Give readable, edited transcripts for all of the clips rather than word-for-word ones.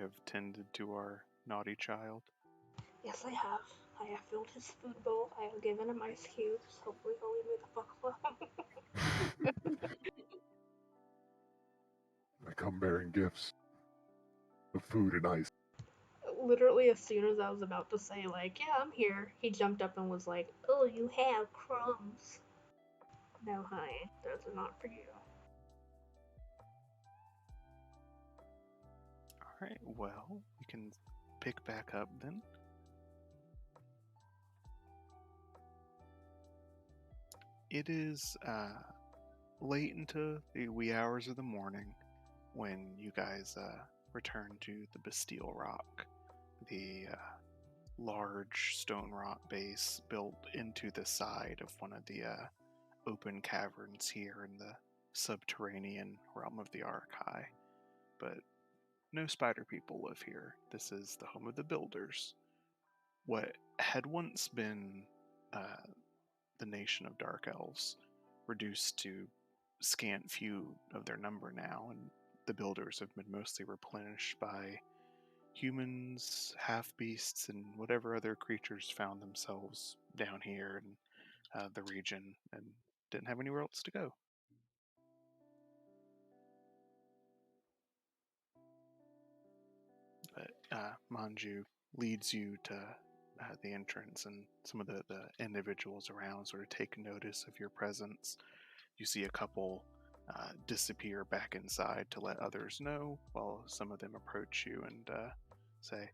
have tended to our naughty child? Yes, I have. I have filled his food bowl. I have given him ice cubes. Hopefully he'll leave me the fuck alone. I come bearing gifts of food and ice. Literally, as soon as I was about to say, like, yeah, I'm here, he jumped up and was like, oh, you have crumbs. No, honey, those are not for you. Alright, well, we can pick back up then. It is late into the wee hours of the morning when you guys return to the Bastille Rock, the large stone rock base built into the side of one of the open caverns here in the subterranean realm of the Archai. But no spider people live here. This is the home of the builders. What had once been the nation of dark elves, reduced to scant few of their number now, and the builders have been mostly replenished by humans, half-beasts, and whatever other creatures found themselves down here in the region and didn't have anywhere else to go. But Manju leads you to the entrance, and some of the individuals around sort of take notice of your presence. You see a couple disappear back inside to let others know, while some of them approach you and say,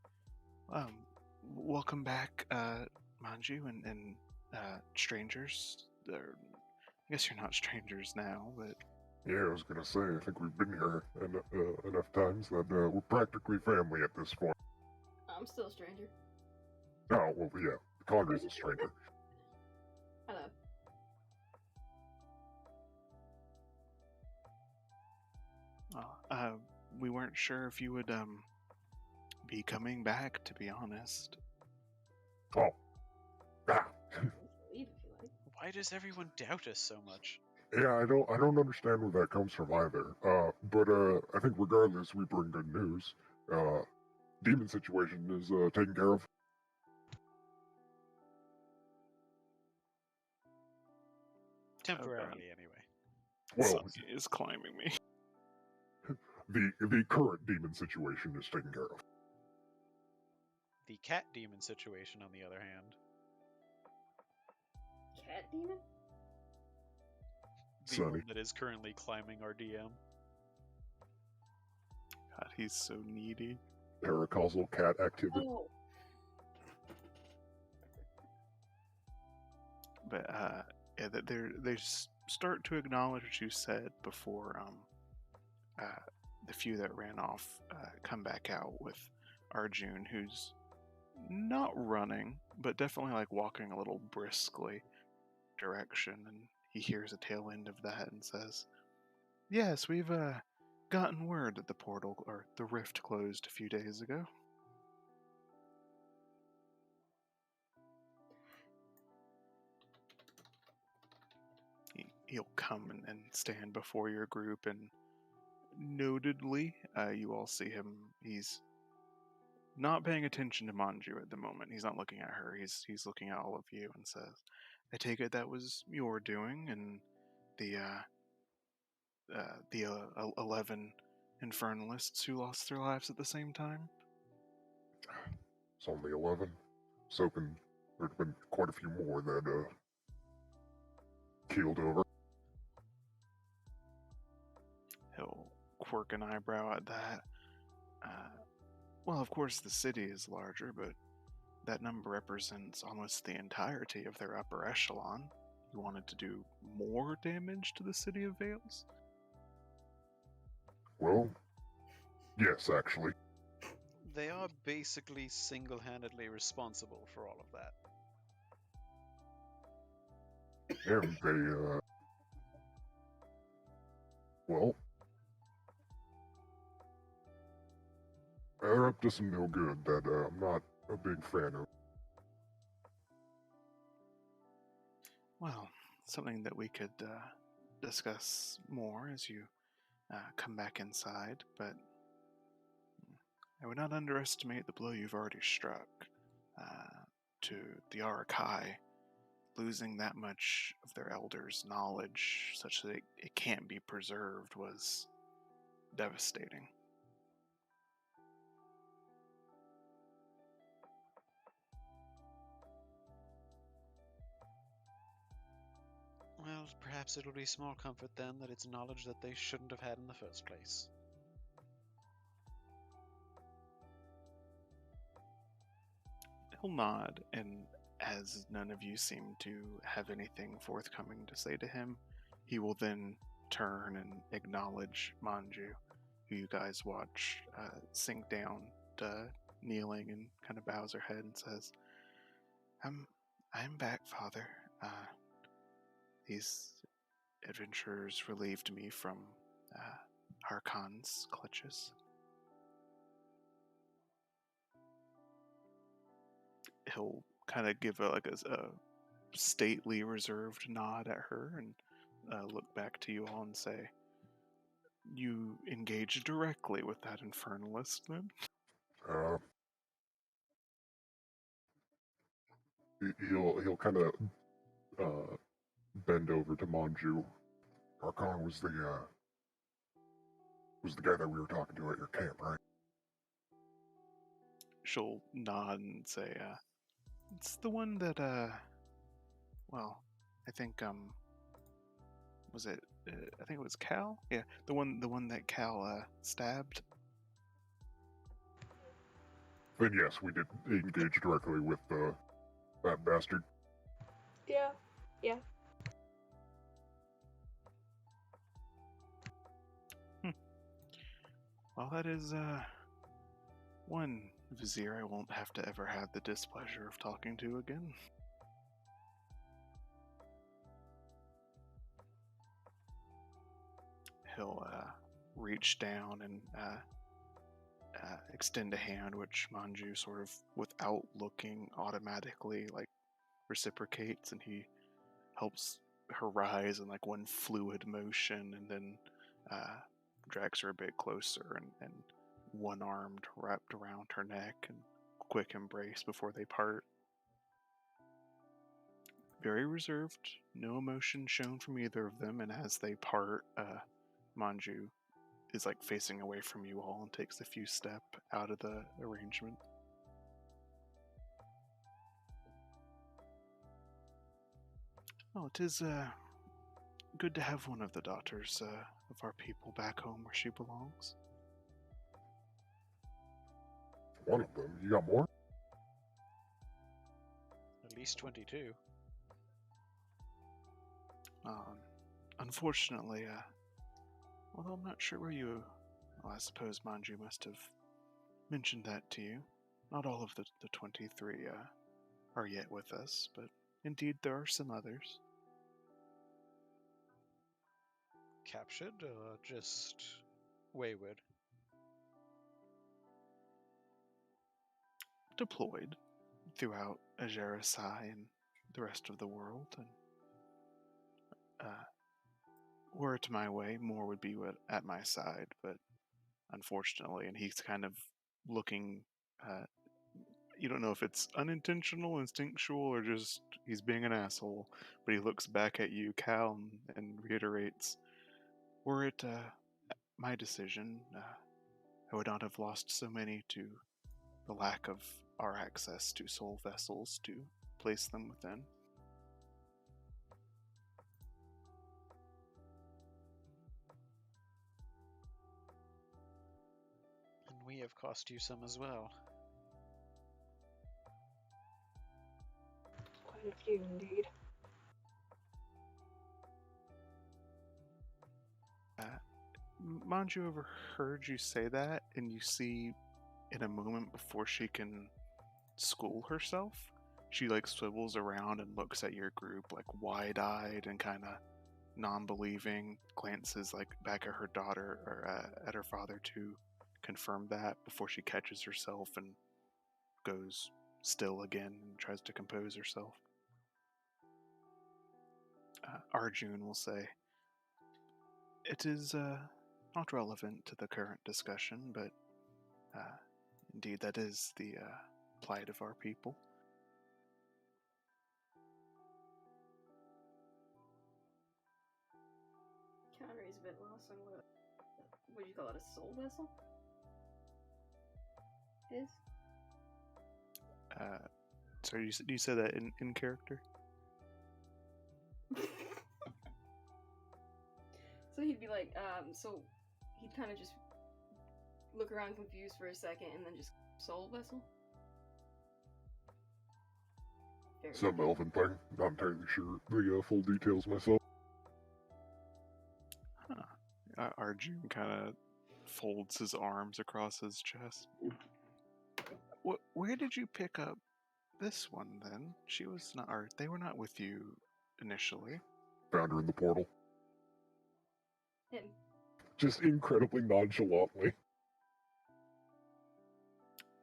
welcome back, Manju and strangers. I guess you're not strangers now, but... Yeah, I was gonna say, I think we've been here enough times that we're practically family at this point. I'm still a stranger. Oh, well, yeah, Connor's a stranger. Hello. We weren't sure if you would be coming back, to be honest. Oh. Ah. Leave if you like. Why does everyone doubt us so much? Yeah, I don't understand where that comes from either. But I think regardless, we bring good news. Demon situation is taken care of. Temporarily, anyway. Well, Something is climbing me. the current demon situation is taken care of. The cat demon situation, on the other hand. Cat demon? The Sunny. one that is currently climbing our DM. God, he's so needy. Paracausal cat activity. Oh. But yeah, they start to acknowledge what you said before the few that ran off come back out with Arjun, who's not running, but definitely like walking a little briskly direction, and he hears a tail end of that and says, yes, we've gotten word that the portal, or the rift, closed a few days ago. He'll come and stand before your group, and notedly, you all see him. He's not paying attention to Manju at the moment. He's not looking at her. He's looking at all of you and says, I take it that was your doing, and the 11 infernalists who lost their lives at the same time? It's only 11. So there'd been quite a few more that keeled over. He'll quirk an eyebrow at that. Well, of course the city is larger, but that number represents almost the entirety of their upper echelon. You wanted to do more damage to the city of Vales? Well, yes, actually. They are basically single-handedly responsible for all of that. And they, well, they're up to some no good that I'm not a big fan of. Well, something that we could discuss more as you come back inside, but I would not underestimate the blow you've already struck to the Arakai. Losing that much of their elders' knowledge such that it can't be preserved was devastating. Well, perhaps it'll be small comfort then that it's knowledge that they shouldn't have had in the first place. He'll nod, and as none of you seem to have anything forthcoming to say to him, he will then turn and acknowledge Manju, who you guys watch sink down, kneeling, and kind of bows her head and says, I'm back, Father. These adventurers relieved me from Harkon's clutches. He'll kind of give a stately, reserved nod at her and look back to you all and say, "You engaged directly with that infernalist, then?" He'll kind of bend over to Manju. Harkon was the guy that we were talking to at your camp, right? She'll nod and say, "It's the one that, well, I think, was it? I think it was Cal. Yeah, the one that Cal stabbed." And yes, we did engage directly with that bastard. Yeah. Well, that is one vizier I won't have to ever have the displeasure of talking to again. He'll reach down and extend a hand, which Manju sort of, without looking, automatically reciprocates, and he helps her rise in one fluid motion, and then drags her a bit closer and one-armed wrapped around her neck and quick embrace before they part. Very reserved, no emotion shown from either of them, and as they part, Manju is facing away from you all and takes a few steps out of the arrangement. Oh, it is good to have one of the daughters of our people back home where she belongs. One of them. You got more? At least 22. Unfortunately, although I'm not sure where you... Well, I suppose Manju must have mentioned that to you. Not all of the 23 are yet with us, but indeed there are some others. Captured or just wayward? Deployed throughout Ajerasai and the rest of the world, and were it my way, more would be at my side, but unfortunately, and he's kind of looking, you don't know if it's unintentional, instinctual, or just he's being an asshole, but he looks back at you, Cal, and reiterates, were it my decision, I would not have lost so many to the lack of our access to soul vessels to place them within. And we have cost you some as well. Quite a few indeed. Manju overheard you say that, and you see in a moment before she can school herself, she swivels around and looks at your group wide-eyed and kind of non-believing, glances back at her daughter or at her father to confirm that before she catches herself and goes still again and tries to compose herself. Arjun will say, "It is not relevant to the current discussion, but Indeed, that is the plight of our people. Connery's a bit lost on what do you call it, a soul vessel? Is? Sorry, you said that in character? So he'd be like, so he'd kind of just look around confused for a second and then just soul vessel? Very Some good. elven thing. Not entirely sure the full details myself. Arjun kind of folds his arms across his chest. Where did you pick up this one then? She was not, or they were not with you initially. Found her in the portal. Him. Just incredibly nonchalantly.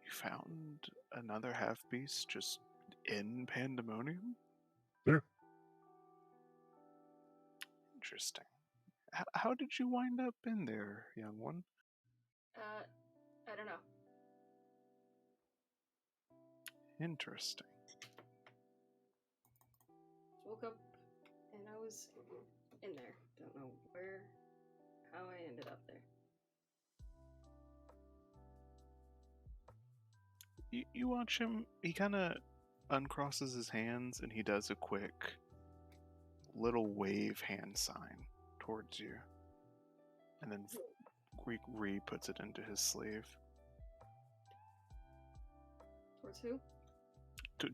You found another half beast just in Pandemonium? Yeah. Interesting. How did you wind up in there, young one? I don't know. Interesting. Just woke up and I was in there. Don't know how I ended up there. You watch him, he kind of uncrosses his hands and he does a quick little wave hand sign towards you. And then re-puts it into his sleeve. Towards who?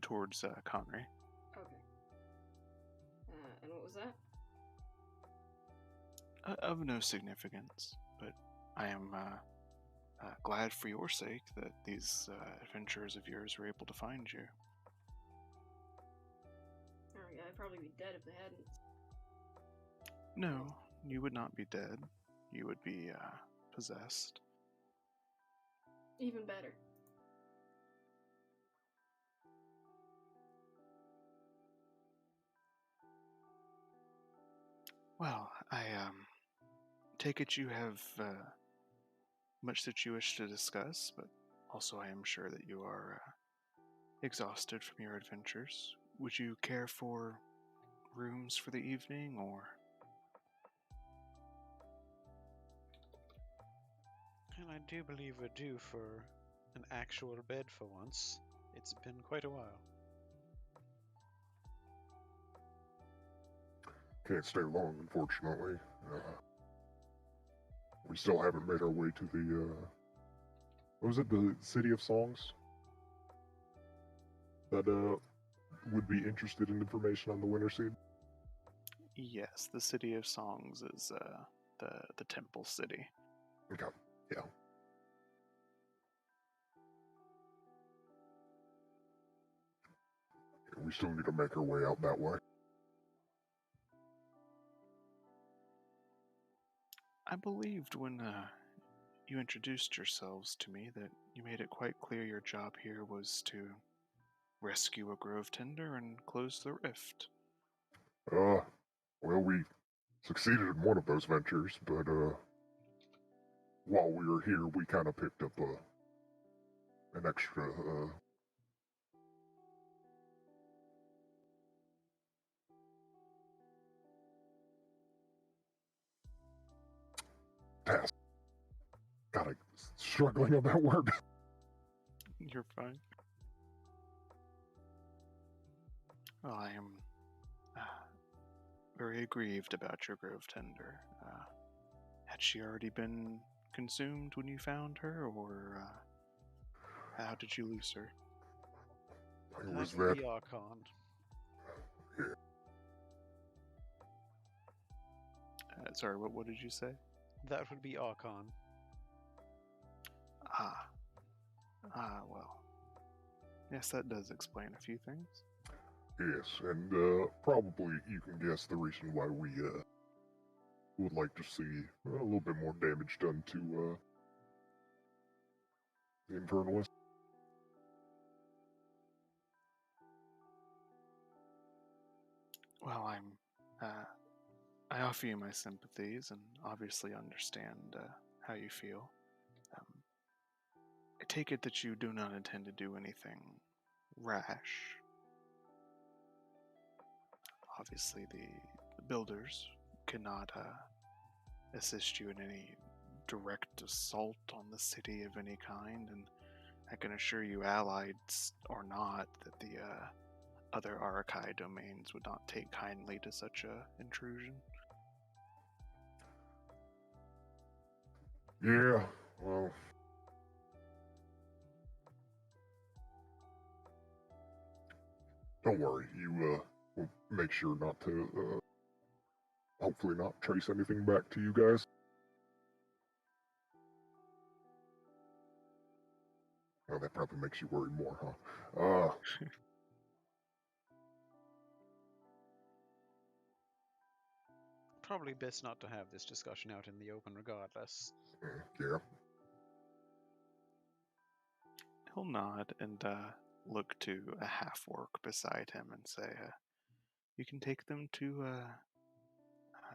Towards Connery. Okay. And what was that? Of no significance, but I am glad for your sake that these adventurers of yours were able to find you. Oh yeah, I'd probably be dead if they hadn't. No, you would not be dead. You would be possessed. Even better. Well, I take it you have much that you wish to discuss, but also I am sure that you are exhausted from your adventures. Would you care for rooms for the evening, or? And I do believe we're due for an actual bed for once. It's been quite a while. Can't stay long, unfortunately. We still haven't made our way to the, what was it, the City of Songs? That, would be interested in information on the Winter Seed? Yes, the City of Songs is the temple city. Okay, yeah. We still need to make our way out that way. I believed when you introduced yourselves to me that you made it quite clear your job here was to rescue a grove tender and close the rift. Well, we succeeded in one of those ventures, but, while we were here, we kind of picked up, an extra, task. God, I'm struggling on that word. You're fine. Well, I am very aggrieved about your grove tender. Had she already been consumed when you found her, or how did you lose her? It was That would that. be Archon. Sorry, what did you say? That would be Archon. Well. Yes, that does explain a few things. Yes, and probably you can guess the reason why we would like to see a little bit more damage done to the Infernalist. Well, I offer you my sympathies and obviously understand how you feel. I take it that you do not intend to do anything rash. Obviously, the builders cannot assist you in any direct assault on the city of any kind, and I can assure you, allied or not, that the other Arakai domains would not take kindly to such a intrusion. Yeah, well, don't worry. You will make sure not to, hopefully not trace anything back to you guys. Oh, that probably makes you worry more, huh? Probably best not to have this discussion out in the open regardless. Yeah. He'll nod and look to a half-orc beside him and say, you can take them to, I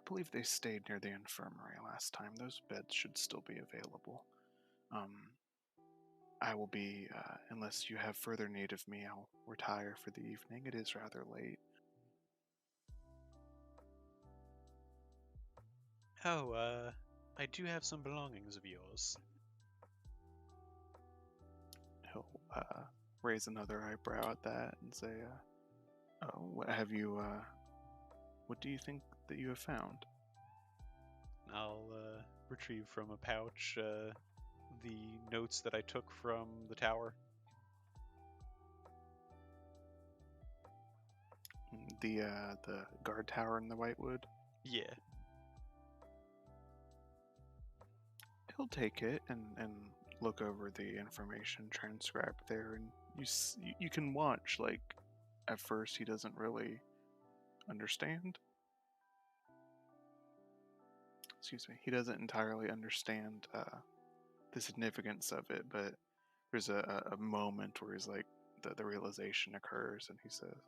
believe they stayed near the infirmary last time. Those beds should still be available. I will be, unless you have further need of me, I'll retire for the evening. It is rather late. Oh, I do have some belongings of yours. He'll raise another eyebrow at that and say, what have you, what do you think that you have found? I'll retrieve from a pouch the notes that I took from the tower. The guard tower in the Whitewood? Yeah. He'll take it and look over the information transcribed there, and you can watch, like, at first he doesn't really understand. Excuse me. He doesn't entirely understand the significance of it, but there's a moment where he's like, the realization occurs, and he says,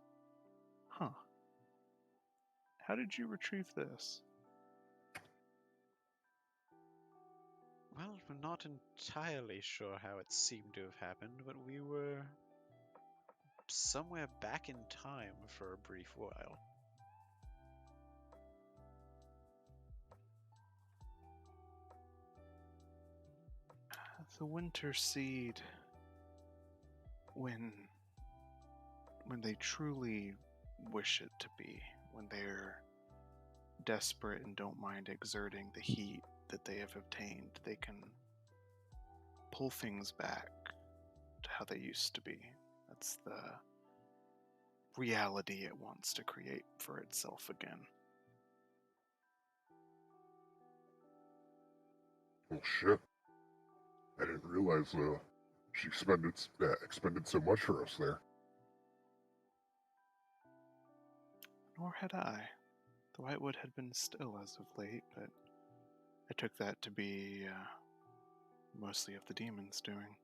huh. How did you retrieve this? Well, we're not entirely sure how it seemed to have happened, but we were somewhere back in time for a brief while. The winter seed, when they truly wish it to be, when they're desperate and don't mind exerting the heat that they have obtained, they can pull things back to how they used to be. That's the reality it wants to create for itself again. Well, shit. I didn't realize she expended so much for us there. Nor had I. The Whitewood had been still as of late, but I took that to be mostly of the demons' doing.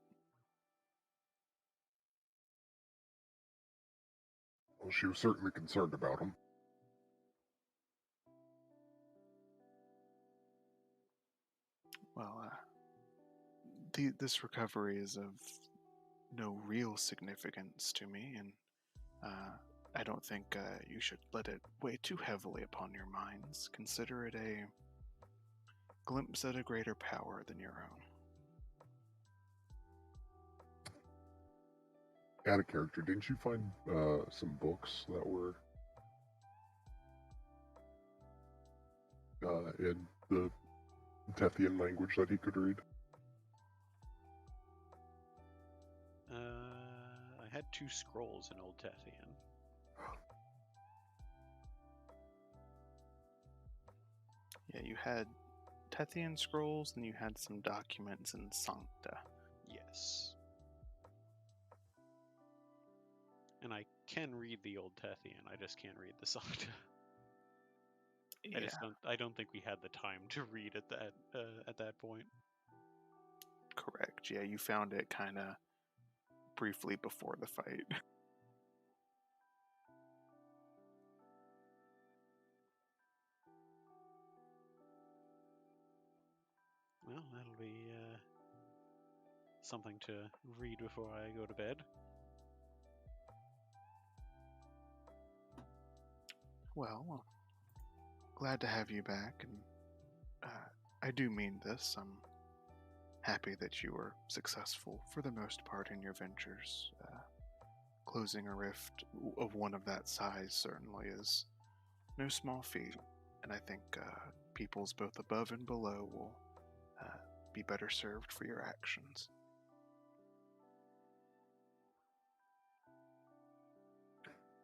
Well, she was certainly concerned about him. Well, this recovery is of no real significance to me, and I don't think you should let it weigh too heavily upon your minds. Consider it a glimpse at a greater power than your own. Out of character, didn't you find some books that were in the Tethian language that he could read? I had 2 scrolls in Old Tethian. Yeah, you had Tethian scrolls, and you had some documents in Sancta. Yes. And I can read the Old Tethian, I just can't read the Sancta. Yeah, I don't think we had the time to read at that point. correct. Yeah, you found it kind of briefly before the fight. Well, that'll be something to read before I go to bed. Well, glad to have you back, and I do mean this. I'm happy that you were successful for the most part in your ventures. Closing a rift of one of that size certainly is no small feat, and I think peoples both above and below will be better served for your actions.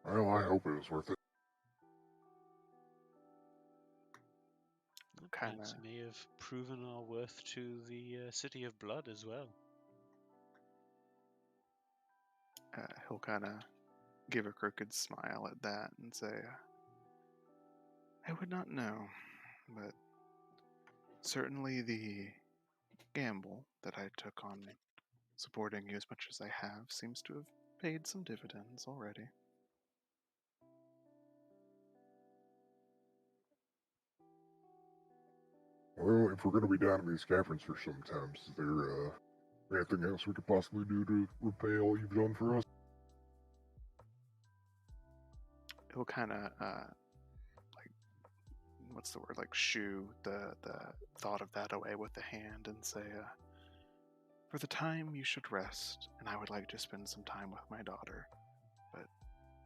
Well, I hope it was worth it. Perhaps it may have proven our worth to the City of Blood as well. He'll kind of give a crooked smile at that and say, I would not know, but certainly the gamble that I took on supporting you as much as I have seems to have paid some dividends already. Well, if we're going to be down in these caverns for some time, is there anything else we could possibly do to repay all you've done for us? He'll kind of, like, what's the word, like shoo the thought of that away with the hand and say, for the time you should rest, and I would like to spend some time with my daughter, but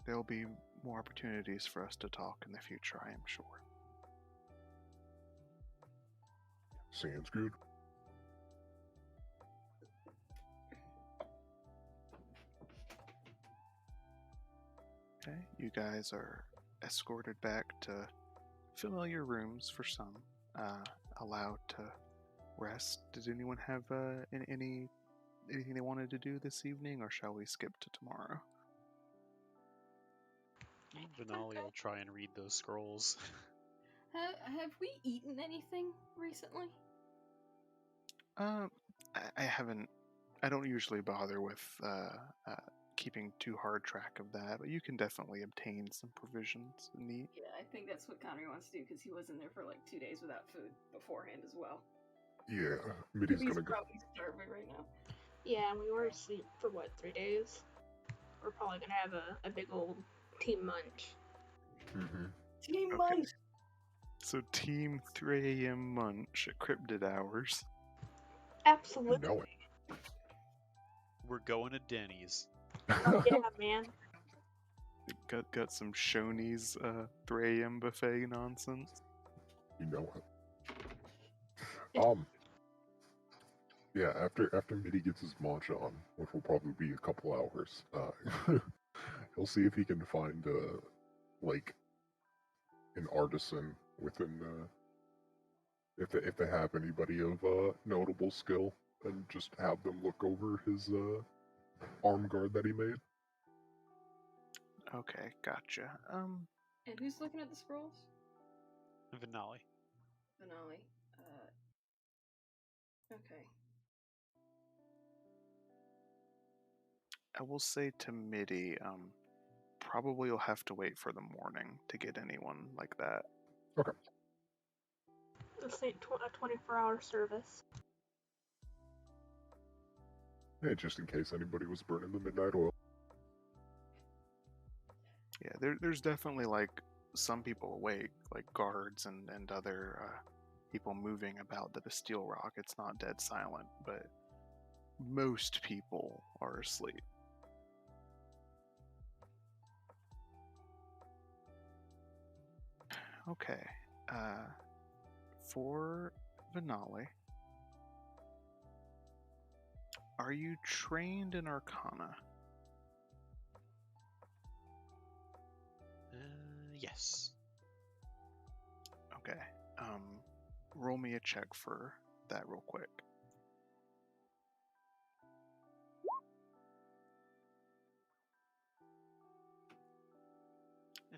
there'll be more opportunities for us to talk in the future, I am sure. Sounds good. Okay, you guys are escorted back to familiar rooms for some, allowed to rest. Did anyone have anything they wanted to do this evening, or shall we skip to tomorrow? Venali will try and read those scrolls. Have we eaten anything recently? I haven't. I don't usually bother with keeping too hard track of that, but you can definitely obtain some provisions and eat. Yeah, I think that's what Connery wants to do because he was in there for like 2 days without food beforehand as well. Yeah, Mitty's He's gonna go. probably starving right now. Yeah, we were asleep for what, 3 days? We're probably gonna have a big old team munch. Mm-hmm. Team Okay. munch! So Team 3 a.m. munch at Cryptid Hours. Absolutely. You know it. We're going to Denny's. Oh, yeah, man. Got some Shoney's 3 a.m. buffet nonsense. You know it. Yeah, after Mitty gets his munch on, which will probably be a couple hours, he'll see if he can find like an artisan within if they have anybody of notable skill, and just have them look over his arm guard that he made. Okay, gotcha. And who's looking at the scrolls? Venali. Finale. Okay. I will say to Mitty, probably you'll have to wait for the morning to get anyone like that. Okay. This ain't a 24-hour service. Yeah, just in case anybody was burning the midnight oil. Yeah, there's definitely like some people awake, like guards and other people moving about the Bastille Rock. It's not dead silent, but most people are asleep. Okay. For Venali, are you trained in Arcana? Yes. Okay. Roll me a check for that real quick.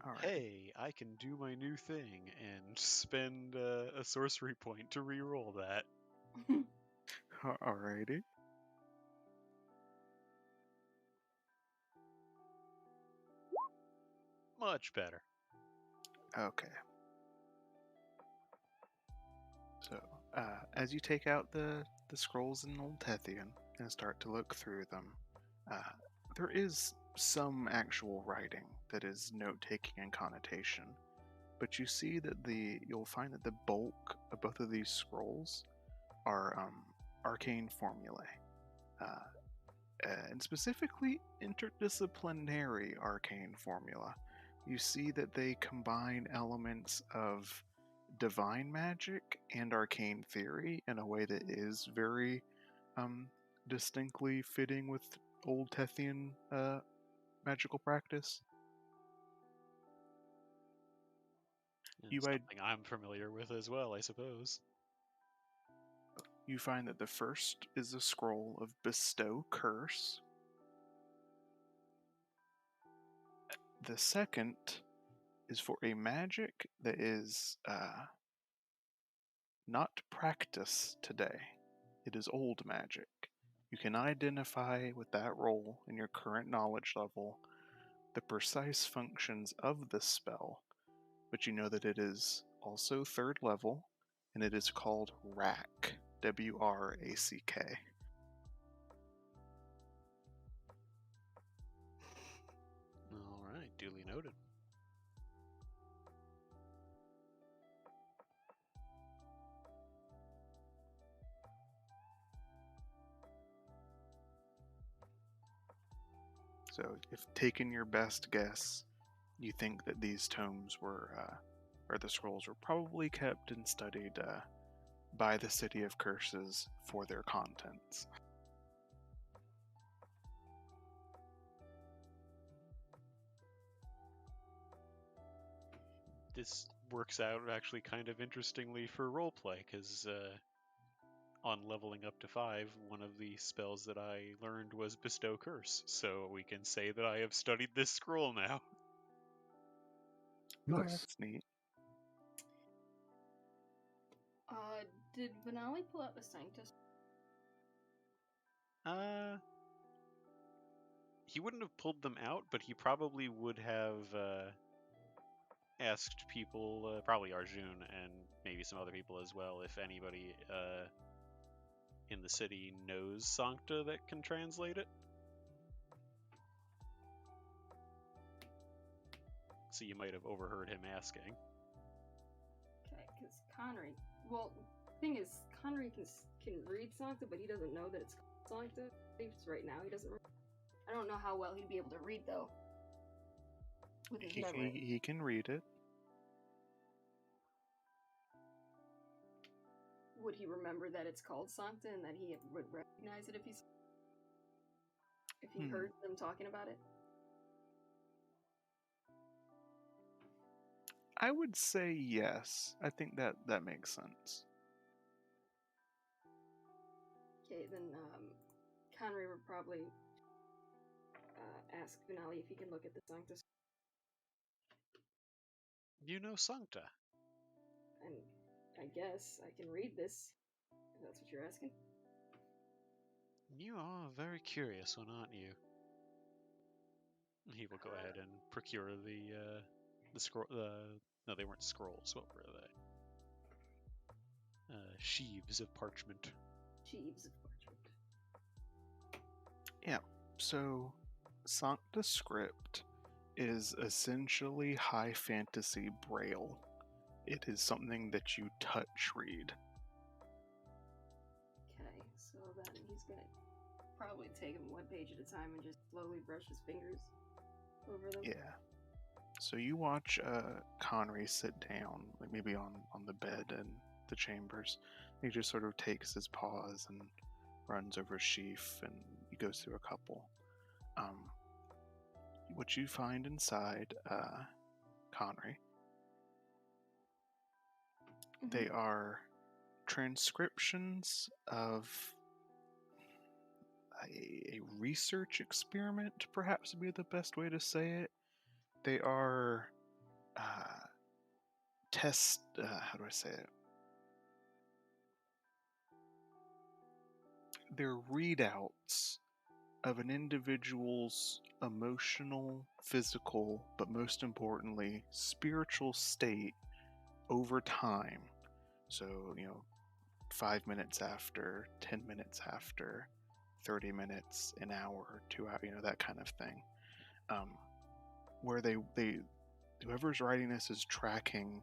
All right. Hey, I can do my new thing and spend a sorcery point to re-roll that. Alrighty. Much better. Okay. So, as you take out the scrolls in Old Tethian, and start to look through them, there is some actual writing that is note-taking and connotation, but you see that you'll find that the bulk of both of these scrolls are arcane formulae, and specifically interdisciplinary arcane formula. You see that they combine elements of divine magic and arcane theory in a way that is very distinctly fitting with old Tethian magical practice. And You something I'm familiar with as well, I suppose. You find that the first is a scroll of Bestow Curse. The second is for a magic that is not practiced today. It is old magic. You can identify with that roll in your current knowledge level the precise functions of the spell, but you know that it is also third level, and it is called WRACK. WRACK. Alright, duly noted. So, if taking your best guess, you think that these tomes were, or the scrolls were probably kept and studied by the City of Curses for their contents. This works out actually kind of interestingly for roleplay, because on leveling up to 5, one of the spells that I learned was Bestow Curse, so we can say that I have studied this scroll now. Oh, Nice. that's neat. Did Vanali pull out the Sanctus? He wouldn't have pulled them out, but he probably would have asked people, probably Arjun and maybe some other people as well, if anybody in the city knows Sancta that can translate it. So you might have overheard him asking. Okay, because Connery. Well, the thing is, Connery can read Sancta, but he doesn't know that it's called Sancta. At least right now, he doesn't. I don't know how well he'd be able to read though. With his memory. He can read it. Would he remember that it's called Sancta and that he would recognize it if he heard them talking about it? I would say yes. I think that makes sense. Okay, then Connery would probably ask Vanali if he can look at the Sanctus. You know Sancta? And I guess I can read this, if that's what you're asking. You are very curious one, aren't you? He will go ahead and procure the scroll. No, they weren't scrolls. What were they? Sheaves of parchment. Sheaves of parchment. Yeah. So, Sancta Script is essentially high fantasy braille. It is something that you touch read. Okay, so then he's gonna probably take them one page at a time and just slowly brush his fingers over them. Yeah. So you watch Connery sit down, like maybe on the bed in the chambers. He just sort of takes his paws and runs over a sheaf, and he goes through a couple. What you find inside Connery, they are transcriptions of a research experiment, perhaps would be the best way to say it. They are how do I say it? They're readouts of an individual's emotional, physical, but most importantly, spiritual state over time. So, 5 minutes after, 10 minutes after, 30 minutes, an hour, 2 hours, that kind of thing. Where they whoever's writing this is tracking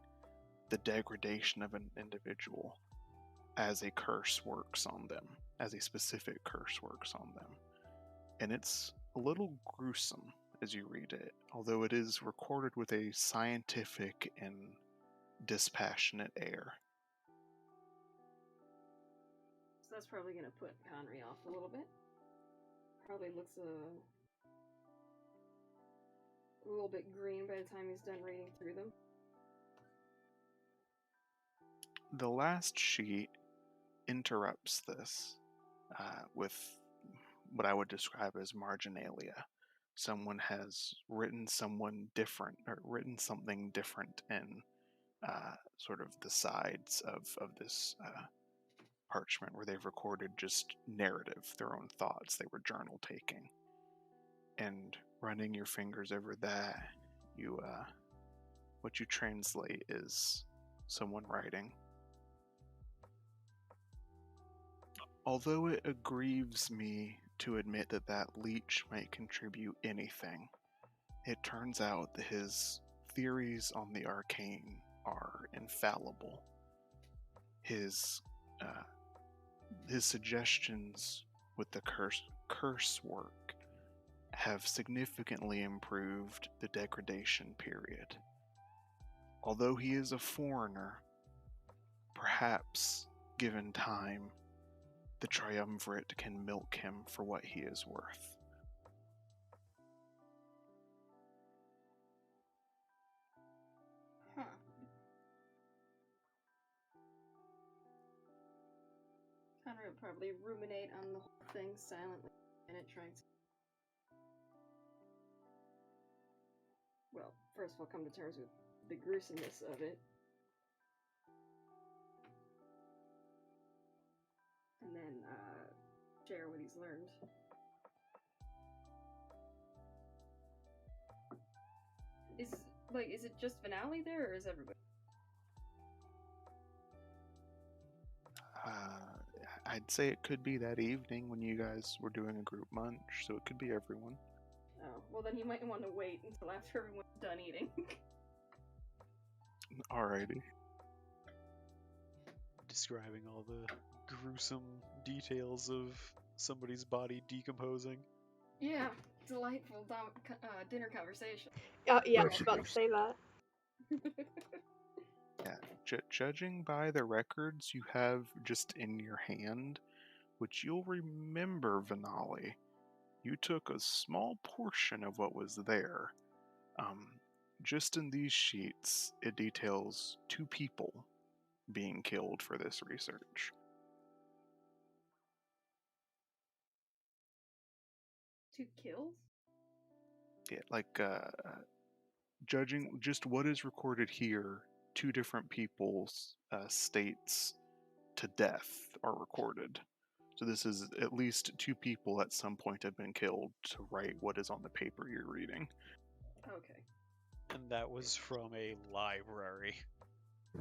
the degradation of an individual as a curse works on them, as a specific curse works on them. And it's a little gruesome as you read it, although it is recorded with a scientific and dispassionate air. So that's probably gonna put Connery off a little bit. Probably looks a little bit green by the time he's done reading through them. The last sheet interrupts this with what I would describe as marginalia. Someone has written someone different, or written something different in sort of the sides of this parchment, where they've recorded just narrative, their own thoughts. They were journal taking. And running your fingers over that, what you translate is someone writing. Although it aggrieves me to admit that leech might contribute anything, it turns out that his theories on the arcane are infallible. His suggestions with the curse work have significantly improved the degradation period. Although he is a foreigner, perhaps, given time, the Triumvirate can milk him for what he is worth. Huh. Connery will probably ruminate on the whole thing silently and trying to. Well, first of all, come to terms with the gruesomeness of it. And then, share what he's learned. Is it just Finale there, or is everybody? I'd say it could be that evening when you guys were doing a group munch, so it could be everyone. Oh, well then he might want to wait until after everyone's done eating. Alrighty. Describing all the gruesome details of somebody's body decomposing. Yeah, delightful dinner conversation. Yeah, I was about to say that. Yeah, judging by the records you have just in your hand, which you'll remember, Venali, you took a small portion of what was there. Just in these sheets, it details 2 people being killed for this research. 2 kills? Yeah, judging just what is recorded here, 2 different people's states to death are recorded. So this is at least 2 people at some point have been killed to write what is on the paper you're reading. Okay. And that was from a library.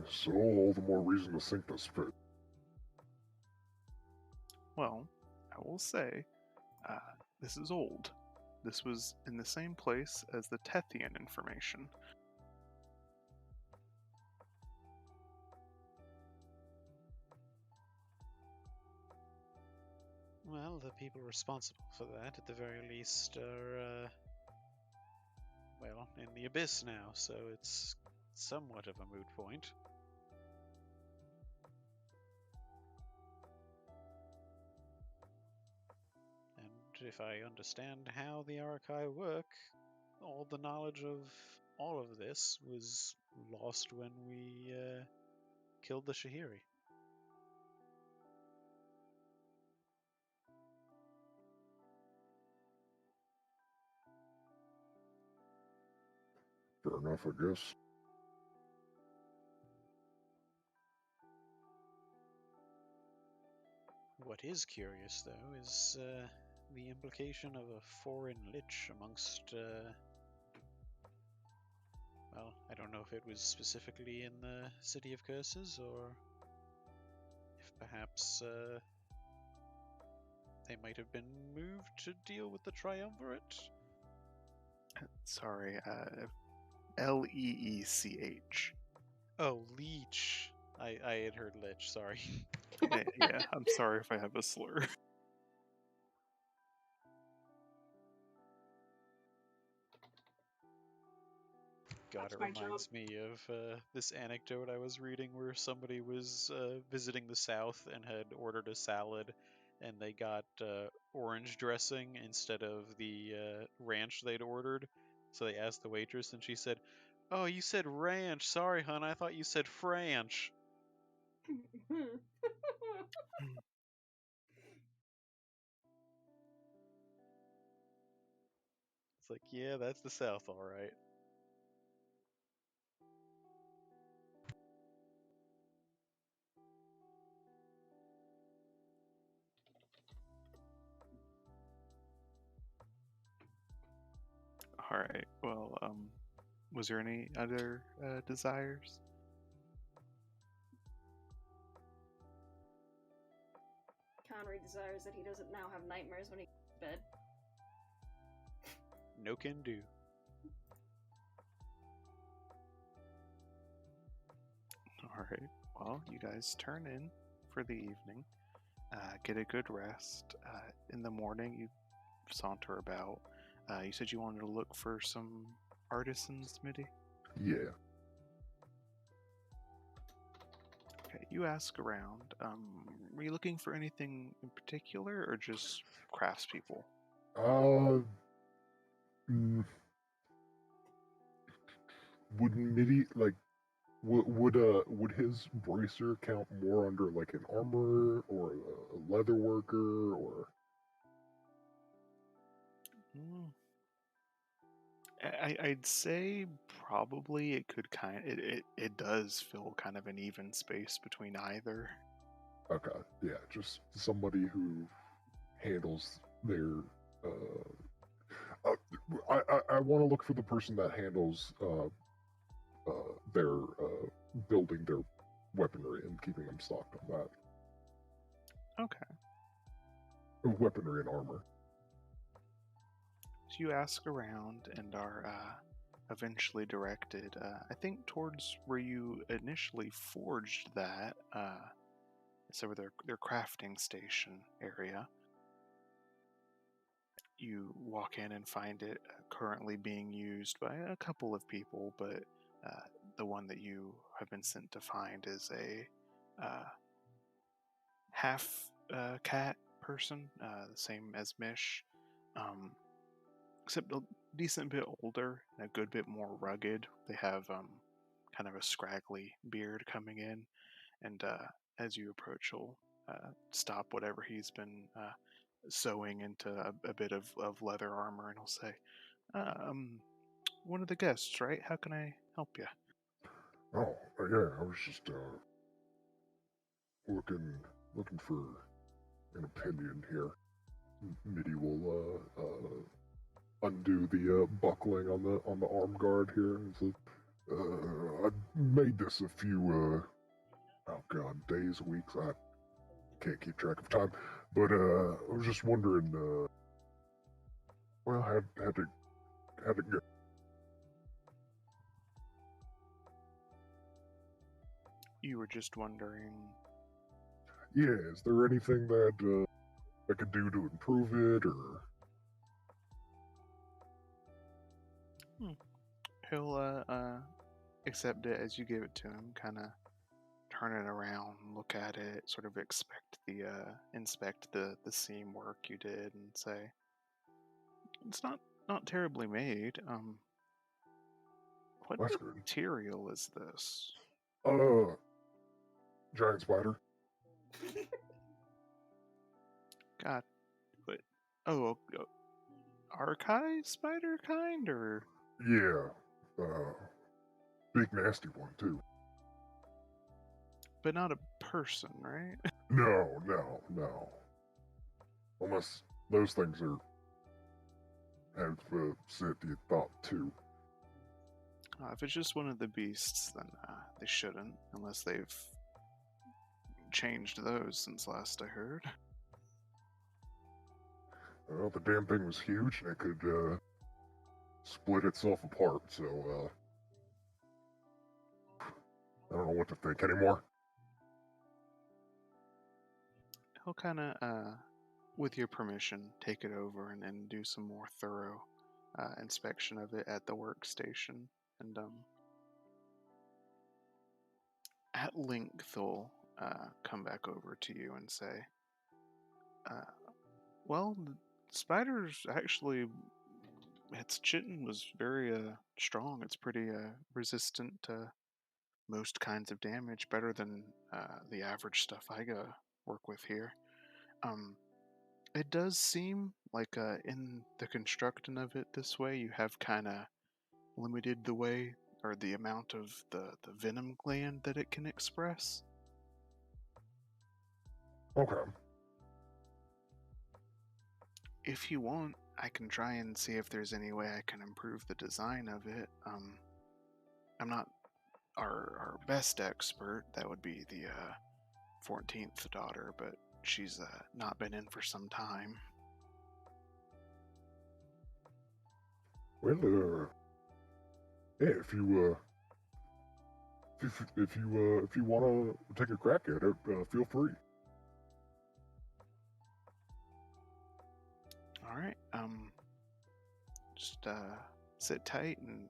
So all the more reason to sink this pit. Well, I will say, this is old. This was in the same place as the Tethian information. Well, the people responsible for that, at the very least, are, well, in the abyss now, so it's somewhat of a moot point. And if I understand how the Archive work, all the knowledge of all of this was lost when we killed the Shahiri. Fair enough, I guess. What is curious, though, is the implication of a foreign lich amongst, well, I don't know if it was specifically in the City of Curses, or if perhaps they might have been moved to deal with the Triumvirate. Sorry, Leech. Oh, Leech. I had heard Lich, sorry. Yeah, I'm sorry if I have a slur. God, That's it my reminds me of this anecdote I was reading where somebody was visiting the South and had ordered a salad, and they got orange dressing instead of the ranch they'd ordered. So they asked the waitress, and she said, "Oh, you said ranch. Sorry, hon. I thought you said Franch." It's like, yeah, that's the South, all right. All right. Well, was there any other desires? Connery desires that he doesn't now have nightmares when he goes to bed. No can do. All right. Well, you guys turn in for the evening. Get a good rest. In the morning, you saunter about. You said you wanted to look for some artisans, Mitty? Yeah. Okay, you ask around. Were you looking for anything in particular, or just craftspeople? Mm, would MIDI like would his bracer count more under like an armor or a leather worker or? Mm. I'd say probably it could it does fill kind of an even space between either. Okay, yeah, just somebody who handles their. I want to look for the person that handles their building their weaponry and keeping them stocked on that. Okay. Weaponry and armor. So you ask around and are eventually directed, I think, towards where you initially forged that. It's over their crafting station area. You walk in and find it currently being used by a couple of people, but the one that you have been sent to find is a half cat person, the same as Mish, except a decent bit older and a good bit more rugged. They have kind of a scraggly beard coming in, and as you approach, he'll stop whatever he's been sewing into a bit of leather armor, and he'll say, one of the guests, right? How can I help you? Oh, yeah, I was just looking for an opinion here. MIDI will undo the buckling on the arm guard here. And so, I made this a few days, weeks. I can't keep track of time, but I was just wondering. Well, how'd it go? You were just wondering. Yeah, is there anything that I could do to improve it, or? He'll accept it as you give it to him, kind of turn it around, look at it, sort of inspect the seam work you did, and say, "It's not terribly made. What That's good. material is this?" Giant spider. God, what? Oh, archive spider kind, or Yeah, big nasty one too. but not a person, right? No. Unless those things have sentient thought too. If it's just one of the beasts, then they shouldn't, unless they've changed those since last I heard. Well, the damn thing was huge, and it could split itself apart. So I don't know what to think anymore. He'll kind of, with your permission, take it over and do some more thorough inspection of it at the workstation. And at length, he'll come back over to you and say, well, the spider's actually, its chitin was very strong. It's pretty resistant to most kinds of damage, better than the average stuff I work with here. It does seem like in the constructing of it this way, you have kind of limited the way or the amount of the venom gland that it can express. Okay. If you want, I can try and see if there's any way I can improve the design of it. I'm not our best expert. That would be the 14th daughter, but she's not been in for some time. Well, yeah, if you want to take a crack at it, feel free. All right. Just sit tight and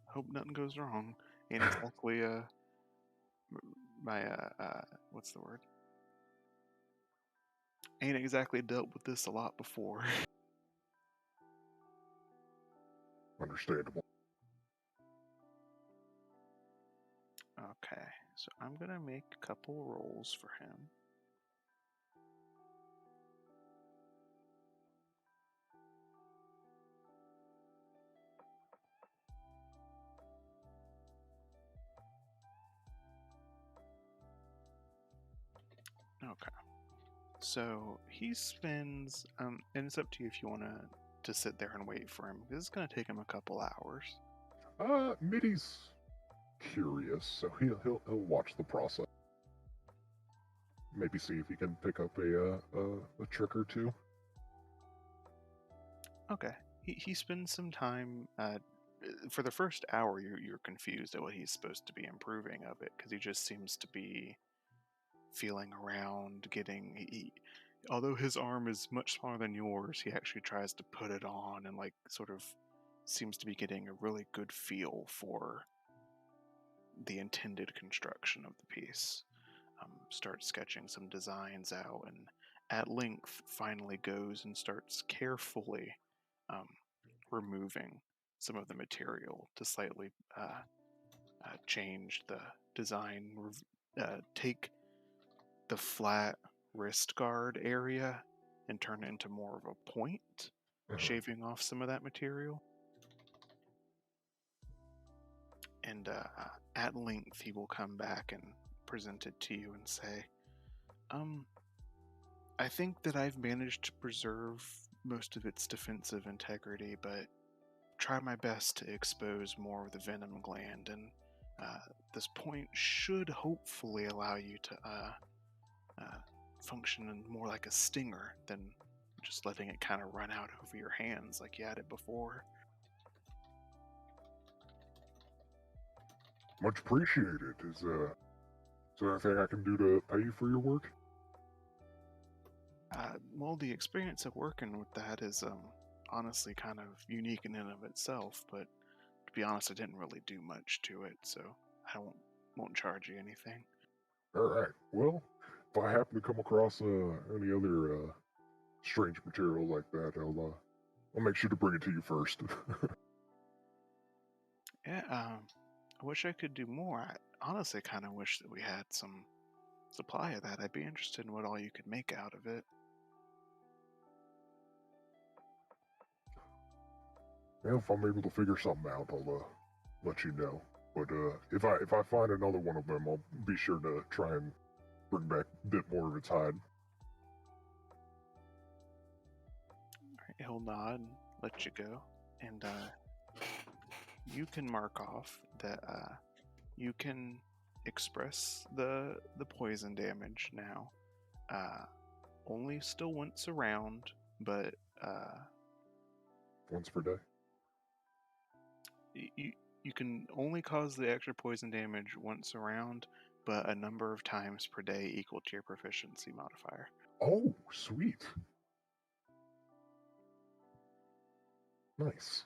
hope nothing goes wrong. Ain't exactly my what's the word? Ain't exactly dealt with this a lot before. Understandable. Okay, so I'm gonna make a couple rolls for him. Okay. So he spends, and it's up to you if you want to sit there and wait for him. This is going to take him a couple hours. Mitty's curious, so he'll watch the process. Maybe see if he can pick up a trick or two. Okay. He spends some time. For the first hour, you're confused at what he's supposed to be improving of it, because he just seems to be feeling around, although his arm is much smaller than yours, he actually tries to put it on and sort of seems to be getting a really good feel for the intended construction of the piece. Starts sketching some designs out, and at length finally goes and starts carefully removing some of the material to slightly change the design, take the flat wrist guard area and turn it into more of a point, shaving off some of that material. And at length he will come back and present it to you and say, I think that I've managed to preserve most of its defensive integrity, but try my best to expose more of the venom gland, and this point should hopefully allow you to function more like a stinger than just letting it kind of run out over your hands like you had it before. Much appreciated. Is there anything I can do to pay you for your work? Well, the experience of working with that is honestly kind of unique in and of itself, but to be honest, I didn't really do much to it, so I won't charge you anything. Alright, well, if I happen to come across any other strange material like that, I'll make sure to bring it to you first. Yeah, I wish I could do more. I honestly kind of wish that we had some supply of that. I'd be interested in what all you could make out of it. Yeah, if I'm able to figure something out, I'll let you know. But if I find another one of them, I'll be sure to try and bring back a bit more of its hide. Alright, he'll nod and let you go. And you can mark off that you can express the poison damage now. Only still once a round, but Once per day. You can only cause the extra poison damage once around, but a number of times per day equal to your proficiency modifier. Oh, sweet. Nice.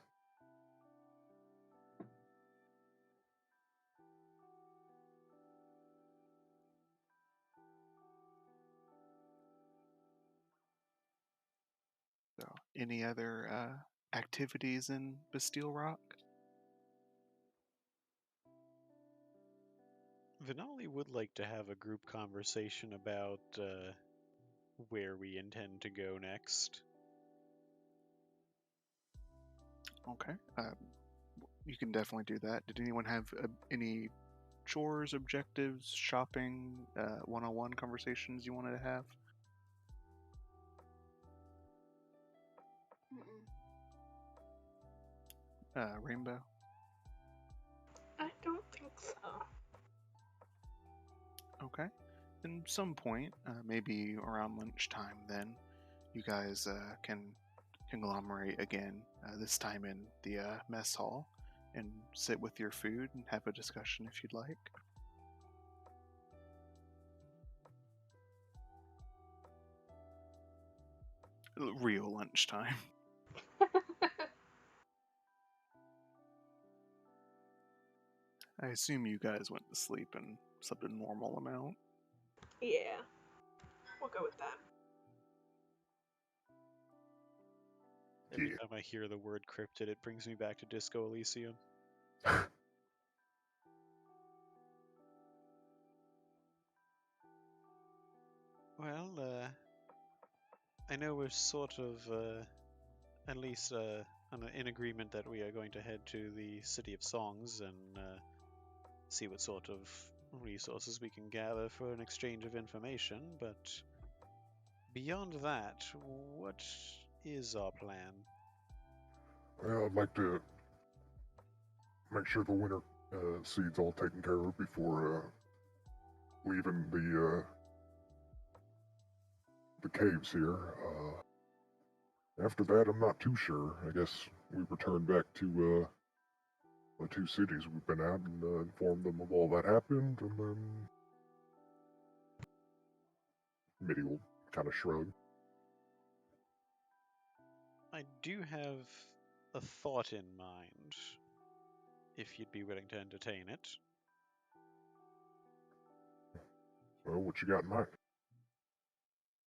So, any other activities in Bastille Rock? Vinali would like to have a group conversation about where we intend to go next. Okay. You can definitely do that. Did anyone have any chores, objectives, shopping, one-on-one conversations you wanted to have? Mm-mm. Rainbow? I don't think so. Okay. At some point, maybe around lunchtime, then you guys can conglomerate again, this time in the mess hall, and sit with your food and have a discussion if you'd like. Real lunchtime. I assume you guys went to sleep and slept a normal amount. Yeah. We'll go with that. Every Yeah. time I hear the word cryptid, it brings me back to Disco Elysium. Well, I know we're sort of, at least in agreement that we are going to head to the City of Songs and see what sort of resources we can gather for an exchange of information, but beyond that, what is our plan? Well, I'd like to make sure the winter seed's all taken care of before leaving the caves here. After that, I'm not too sure. I guess we return back to the two cities we've been at and inform them of all that happened, and then Mitty will kind of shrug. I do have a thought in mind, if you'd be willing to entertain it. So, what you got in mind?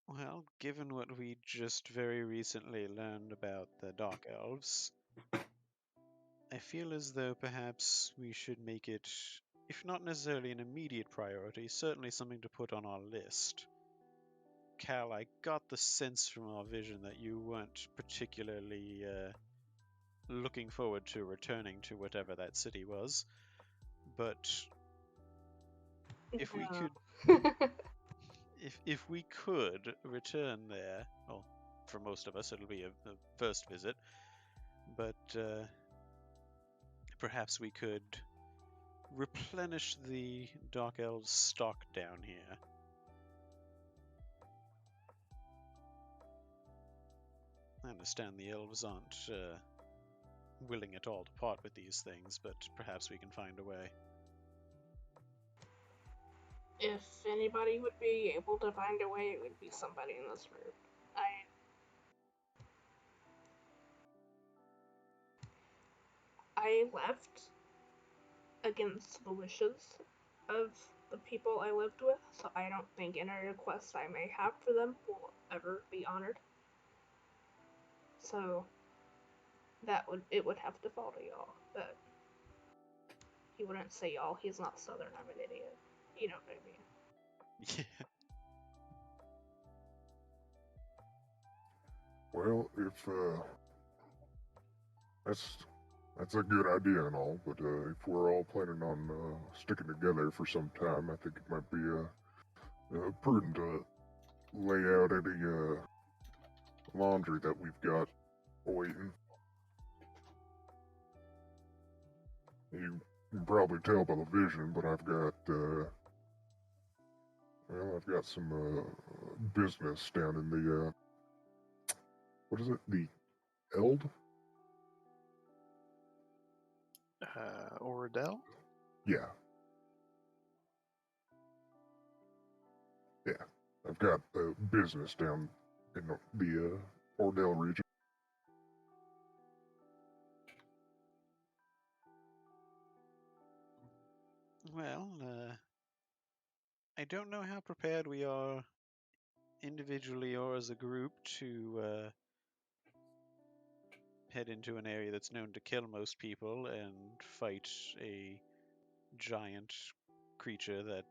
Well, given what we just very recently learned about the Dark Elves, I feel as though perhaps we should make it, if not necessarily an immediate priority, certainly something to put on our list. Cal, I got the sense from our vision that you weren't particularly looking forward to returning to whatever that city was, but if we could if we could return there, well, for most of us it'll be a first visit, but perhaps we could replenish the Dark Elves stock down here. I understand the elves aren't willing at all to part with these things, but perhaps we can find a way. If anybody would be able to find a way, it would be somebody in this group. I left against the wishes of the people I lived with, so I don't think any request I may have for them will ever be honored. So it would have to fall to y'all. But he wouldn't say y'all. He's not Southern. I'm an idiot. You know what I mean? Yeah. Well, if that's a good idea and all, but if we're all planning on sticking together for some time, I think it might be prudent to lay out any laundry that we've got waiting. You can probably tell by the vision, but I've got some business down in the what is it? The Eld? Oradell? Yeah. Yeah. I've got a business down in the Ordell region. Well, I don't know how prepared we are individually or as a group to head into an area that's known to kill most people and fight a giant creature that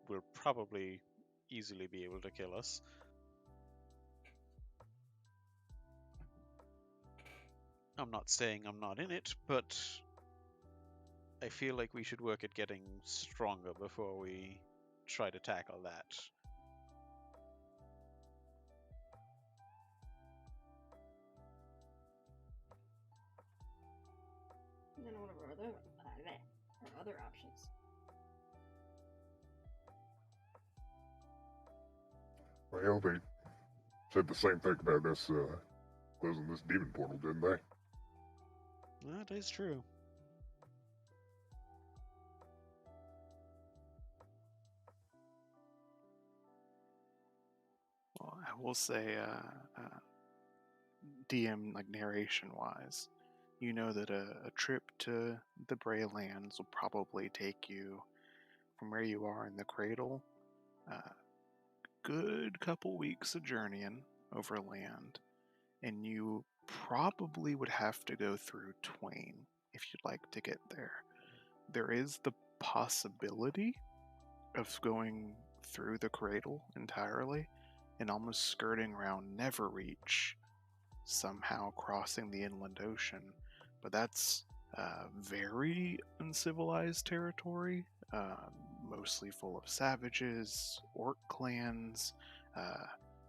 will probably easily be able to kill us. I'm not saying I'm not in it, but I feel like we should work at getting stronger before we try to tackle that. And then what are our other options? Well, they said the same thing about us closing this demon portal, didn't they? That is true. Well, I will say, DM, like narration-wise, you know that a trip to the Bray Lands will probably take you from where you are in the cradle, good couple weeks of journeying over land, and you probably would have to go through Twain if you'd like to get there. There is the possibility of going through the cradle entirely and almost skirting around Neverreach, somehow crossing the inland ocean, but that's very uncivilized territory, mostly full of savages, orc clans,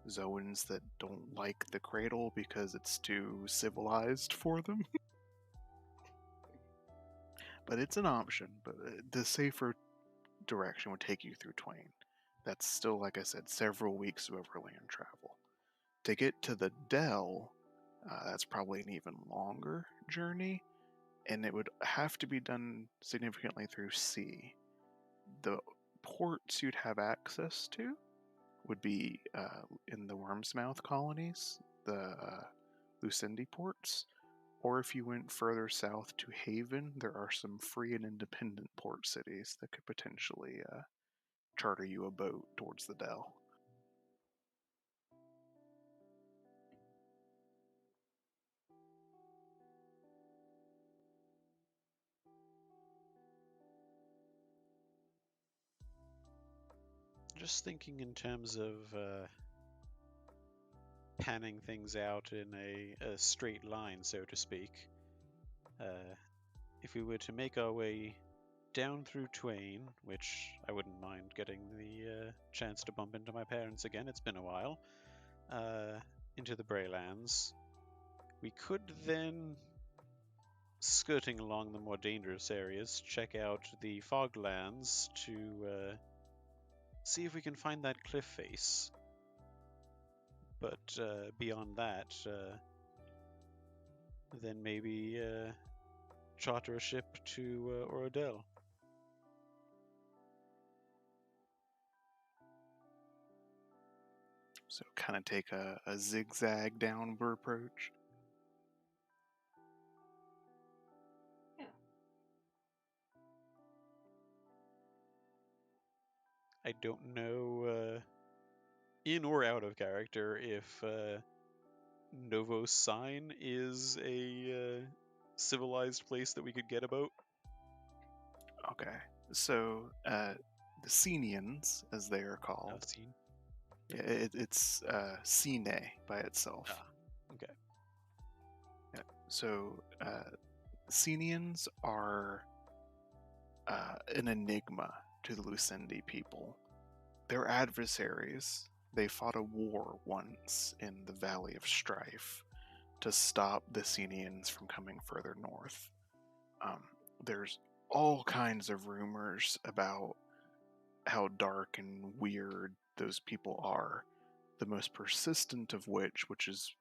Zoans that don't like the cradle because it's too civilized for them. But it's an option, but the safer direction would take you through Twain. That's still, like I said, several weeks of overland travel. To get to the Dell, that's probably an even longer journey, and it would have to be done significantly through sea. The ports you'd have access to would be in the Worm's Mouth colonies, the Lucendi ports, or if you went further south to Haven, there are some free and independent port cities that could potentially charter you a boat towards the Dell. Just thinking in terms of panning things out in a straight line, so to speak. If we were to make our way down through Twain, which I wouldn't mind getting the chance to bump into my parents again, it's been a while, into the Braylands, we could then, skirting along the more dangerous areas, check out the Foglands to see if we can find that cliff face. But beyond that, then maybe charter a ship to Oradell. So kind of take a zigzag downward approach. Yeah. I don't know, in or out of character, if Novos Sign is a civilized place that we could get about. Okay, so the Senians, as they are called, I've seen. it's Sine by itself. Ah, okay. Yeah. So Senians are an enigma to the Lucendi people. They're adversaries. They fought a war once in the Valley of Strife to stop the Senians from coming further north. There's all kinds of rumors about how dark and weird those people are. The most persistent of which is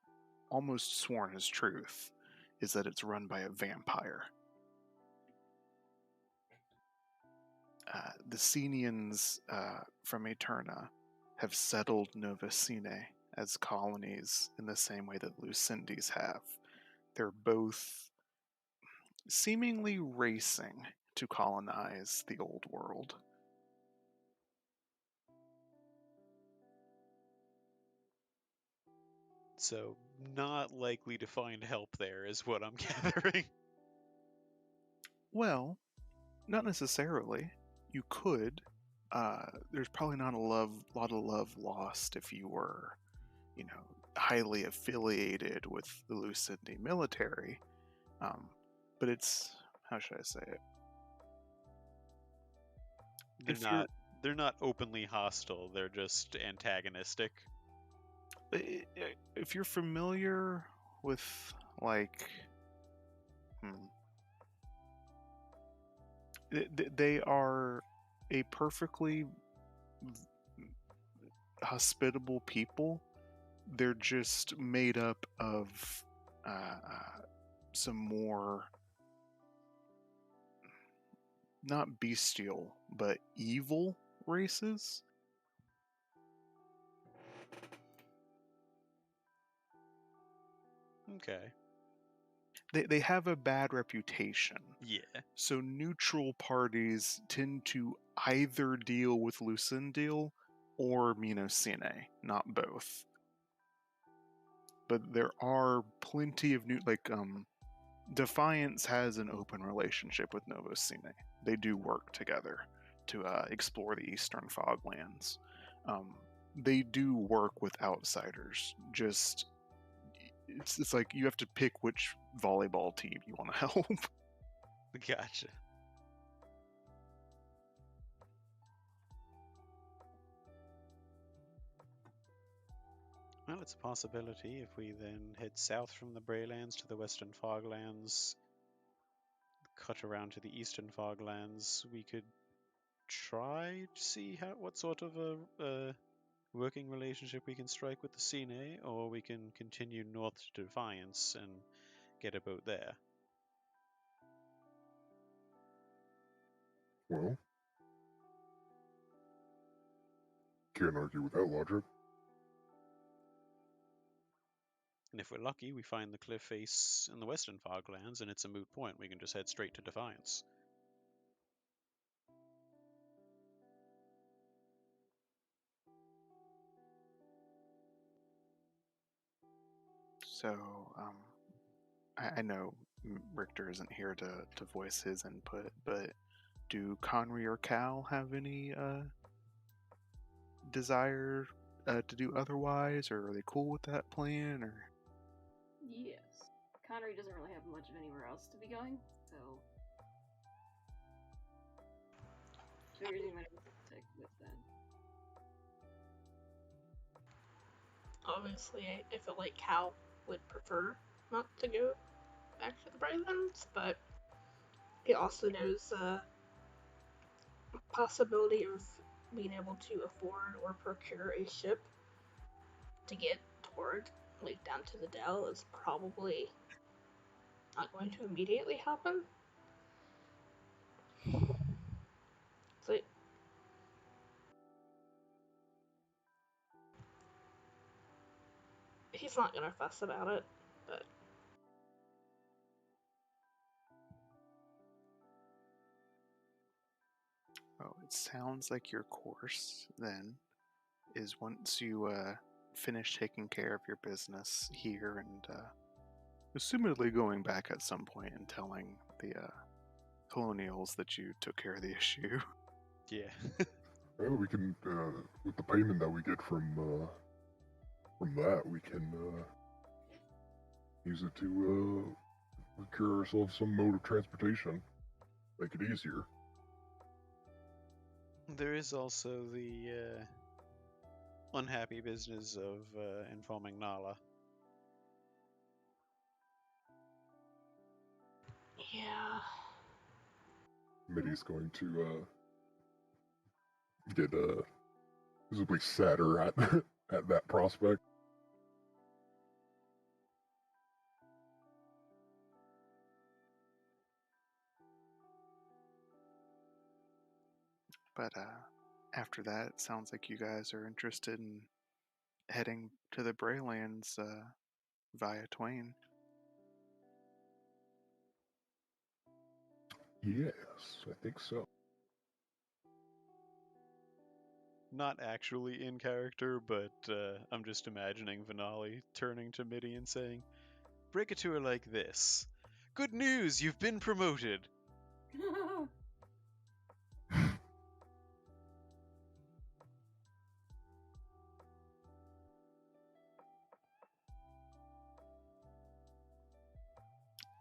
almost sworn as truth is that it's run by a vampire. The Senians from Eterna have settled Nova Sine as colonies in the same way that Lucindis have. They're both seemingly racing to colonize the old world. So, not likely to find help there, is what I'm gathering. Well, not necessarily. You could. There's probably not a lot of love lost if you were, highly affiliated with the Lucindi military. But it's, how should I say it? They're not openly hostile. They're just antagonistic. If you're familiar with, like, they are a perfectly hospitable people. They're just made up of some more, not bestial, but evil races. Okay. They have a bad reputation. Yeah. So neutral parties tend to either deal with Lucindil or Minosine, not both. But there are plenty of Defiance has an open relationship with Novocine. They do work together to explore the Eastern Foglands. They do work with outsiders. Just it's like you have to pick which volleyball team you want to help. Gotcha. Well, it's a possibility if we then head south from the Braylands to the Western Foglands, cut around to the Eastern Foglands, we could try to see what sort of a working relationship we can strike with the Cine, or we can continue north to Defiance and get a boat there. Well, can't argue with that logic. And if we're lucky, we find the cliff face in the Western Foglands, and it's a moot point. We can just head straight to Defiance. So, I know Richter isn't here to voice his input, but do Conry or Cal have any desire to do otherwise, or are they cool with that plan? Or Yes. Connery doesn't really have much of anywhere else to be going, so figures he might have to take with that. Obviously, I feel like Cal would prefer not to go back to the Brightlands, but he also knows the possibility of being able to afford or procure a ship to get toward, like, down to the Dell is probably not going to immediately happen. So he's not gonna fuss about it, but oh, it sounds like your course then is once you finish taking care of your business here and assumedly going back at some point and telling the colonials that you took care of the issue. Yeah. Well, we can, with the payment that we get from that, we can use it to procure ourselves some mode of transportation, make it easier. There is also the unhappy business of informing Nala. yeah. Mitty's going to get visibly sadder at at that prospect. But after that, it sounds like you guys are interested in heading to the Braylands via Twain. Yes, I think so. Not actually in character, but I'm just imagining Venali turning to Mitty and saying, "Break it to her like this. Good news, you've been promoted."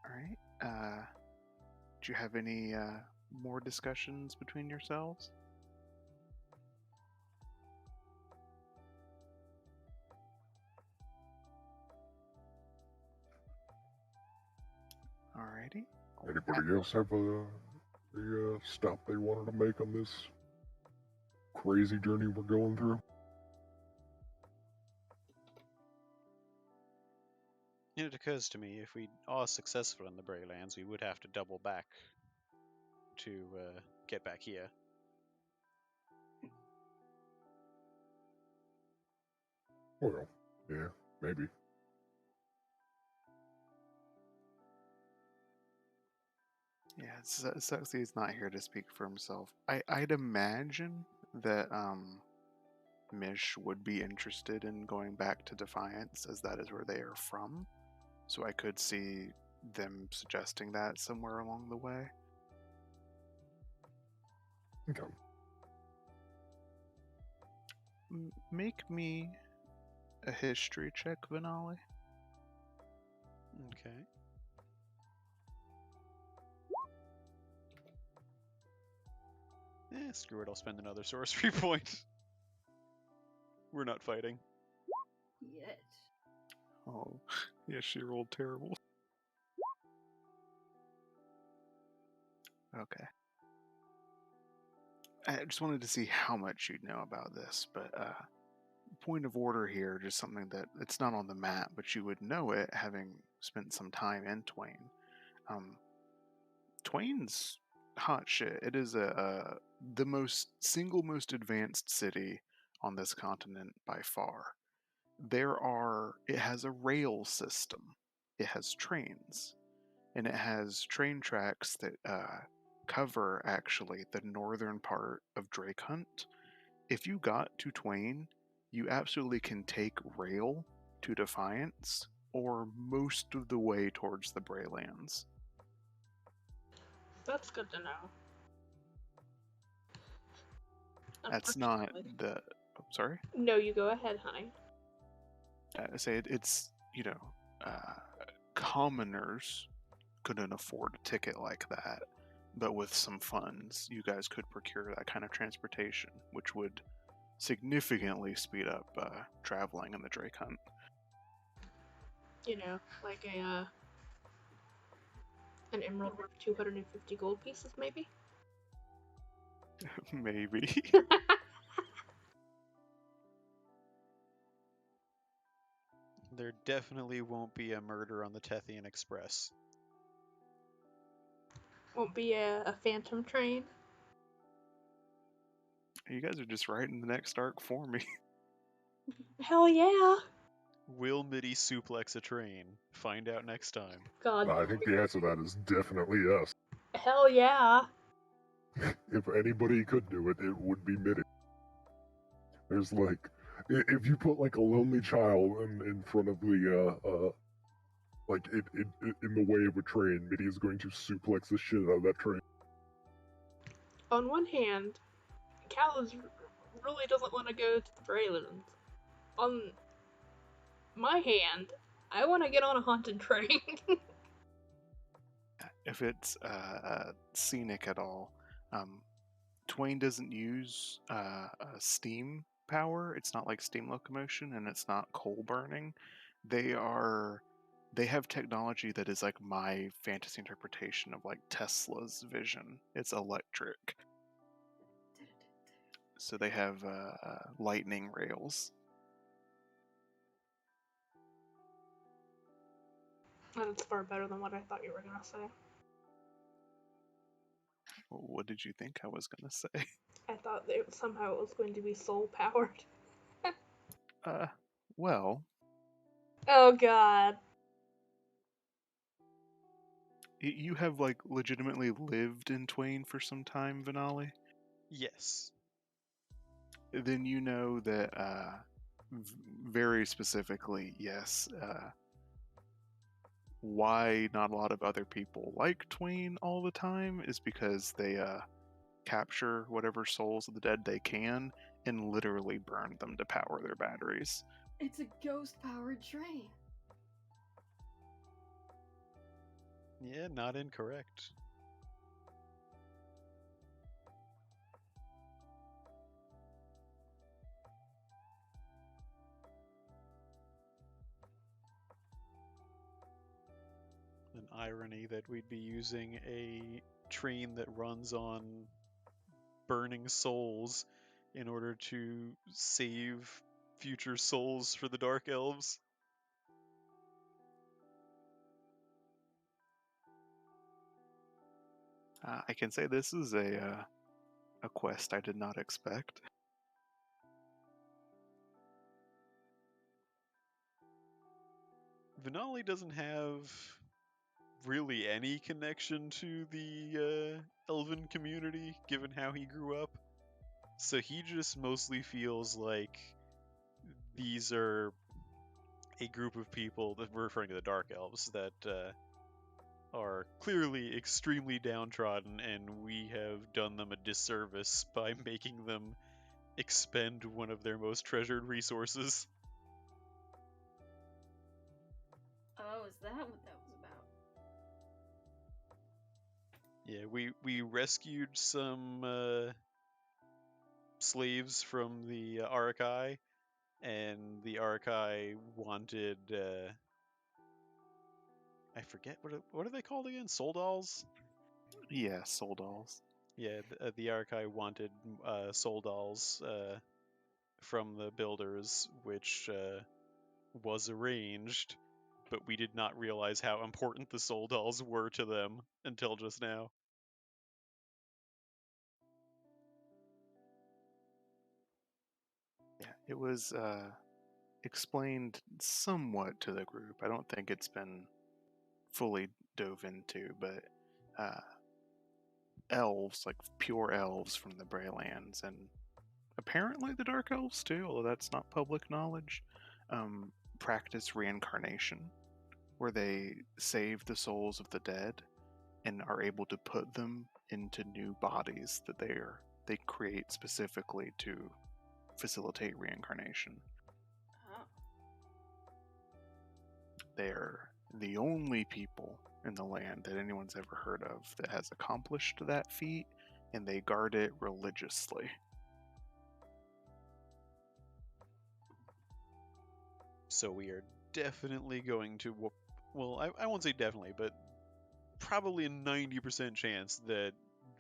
All right. Do you have any more discussions between yourselves? Alrighty. Anybody else have a stop they wanted to make on this crazy journey we're going through? It occurs to me, if we are successful in the Braylands, we would have to double back to get back here. Well, yeah, maybe. Yeah, Suxy's not here to speak for himself. I'd imagine that Mish would be interested in going back to Defiance, as that is where they are from. So I could see them suggesting that somewhere along the way. Okay. Make me a history check, Venali. Okay. Screw it, I'll spend another sorcery point. We're not fighting. Yet. Oh, yeah, she rolled terrible. Okay. I just wanted to see how much you'd know about this, but point of order here, just something that it's not on the map, but you would know it having spent some time in Twain. Twain's hot shit. It is the most advanced city on this continent by far. It has a rail system. It has trains, and it has train tracks that cover actually the northern part of Drake Hunt. If you got to Twain, you absolutely can take rail to Defiance or most of the way towards the Braylands. That's good to know. That's not Unfortunately- the. Oh, sorry? No, you go ahead, honey. I say it's, commoners couldn't afford a ticket like that, but with some funds, you guys could procure that kind of transportation, which would significantly speed up traveling in the Drake Hunt. You know, like an emerald worth 250 gold pieces, maybe? Maybe. There definitely won't be a murder on the Tethian Express. Won't be a phantom train. You guys are just writing the next arc for me. Hell yeah! Will Mitty suplex a train? Find out next time. God. I think the answer to that is definitely yes. Hell yeah! If anybody could do it, it would be Mitty. There's like, if you put like a lonely child in front of the like in the way of a train, Mitty is going to suplex the shit out of that train. On one hand, Cal really doesn't want to go to the Braylands. On my hand, I want to get on a haunted train. If it's scenic at all, Twain doesn't use steam power. It's not like steam locomotion, and it's not coal burning. They have technology that is like my fantasy interpretation of like Tesla's vision. It's electric. So they have lightning rails. That's far better than what I thought you were gonna say. What did you think I was gonna say? I thought that somehow it was going to be soul powered. Well, Oh god. you have like legitimately lived in Twain for some time, Vinali. Yes. Then you know that very specifically, yes. Why not a lot of other people like Twain all the time is because they capture whatever souls of the dead they can and literally burn them to power their batteries. It's a ghost-powered train. Yeah, not incorrect. An irony that we'd be using a train that runs on burning souls in order to save future souls for the Dark Elves. I can say this is a quest I did not expect. Vinali doesn't have really any connection to the elven community, given how he grew up. So he just mostly feels like these are a group of people that we're referring to the Dark Elves that are clearly extremely downtrodden, and we have done them a disservice by making them expend one of their most treasured resources. Oh, is that what that was about? Yeah, we rescued some slaves from the Arakai, and the Arakai wanted I forget what are they called again? Soul dolls? Yeah, soul dolls. Yeah, the Arakai wanted soul dolls from the builders, which was arranged, but we did not realize how important the soul dolls were to them until just now. Yeah, it was explained somewhat to the group. I don't think it's been fully dove into, but elves, like pure elves from the Braylands, and apparently the Dark Elves too, although that's not public knowledge, practice reincarnation, where they save the souls of the dead and are able to put them into new bodies that they create specifically to facilitate reincarnation. Oh. They're the only people in the land that anyone's ever heard of that has accomplished that feat, and they guard it religiously. So we are definitely going to well, I won't say definitely, but probably a 90% chance that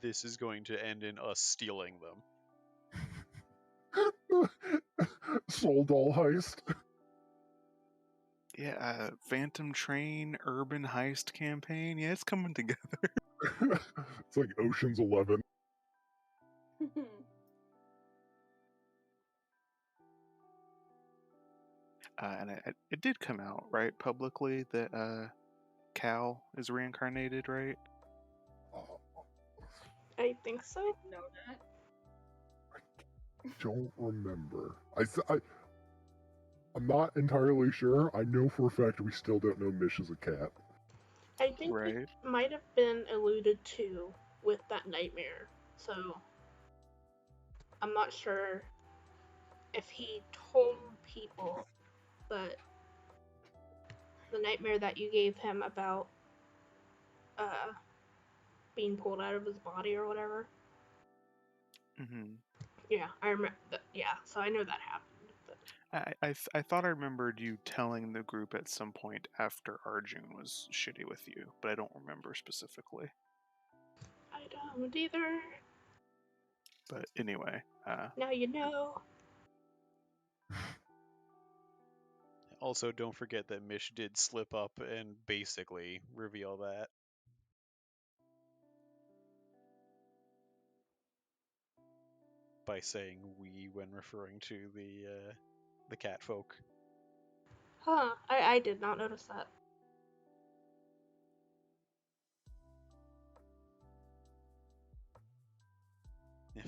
this is going to end in us stealing them. Soul doll heist. Yeah, Phantom Train urban heist campaign. Yeah, it's coming together. It's like Ocean's 11. And it did come out right publicly that Cal is reincarnated, right? I think so. Know that. Don't remember. I'm not entirely sure. I know for a fact we still don't know Mish is a cat. I think Right. it might have been alluded to with that nightmare. So I'm not sure if he told people, but the nightmare that you gave him about being pulled out of his body or whatever. Mm-hmm. Yeah, I remember. Yeah, so I know that happened. But I thought I remembered you telling the group at some point after Arjun was shitty with you, but I don't remember specifically. I don't either. But anyway, Now you know. Also, don't forget that Mish did slip up and basically reveal that. by saying we when referring to the cat folk. Huh, I did not notice that.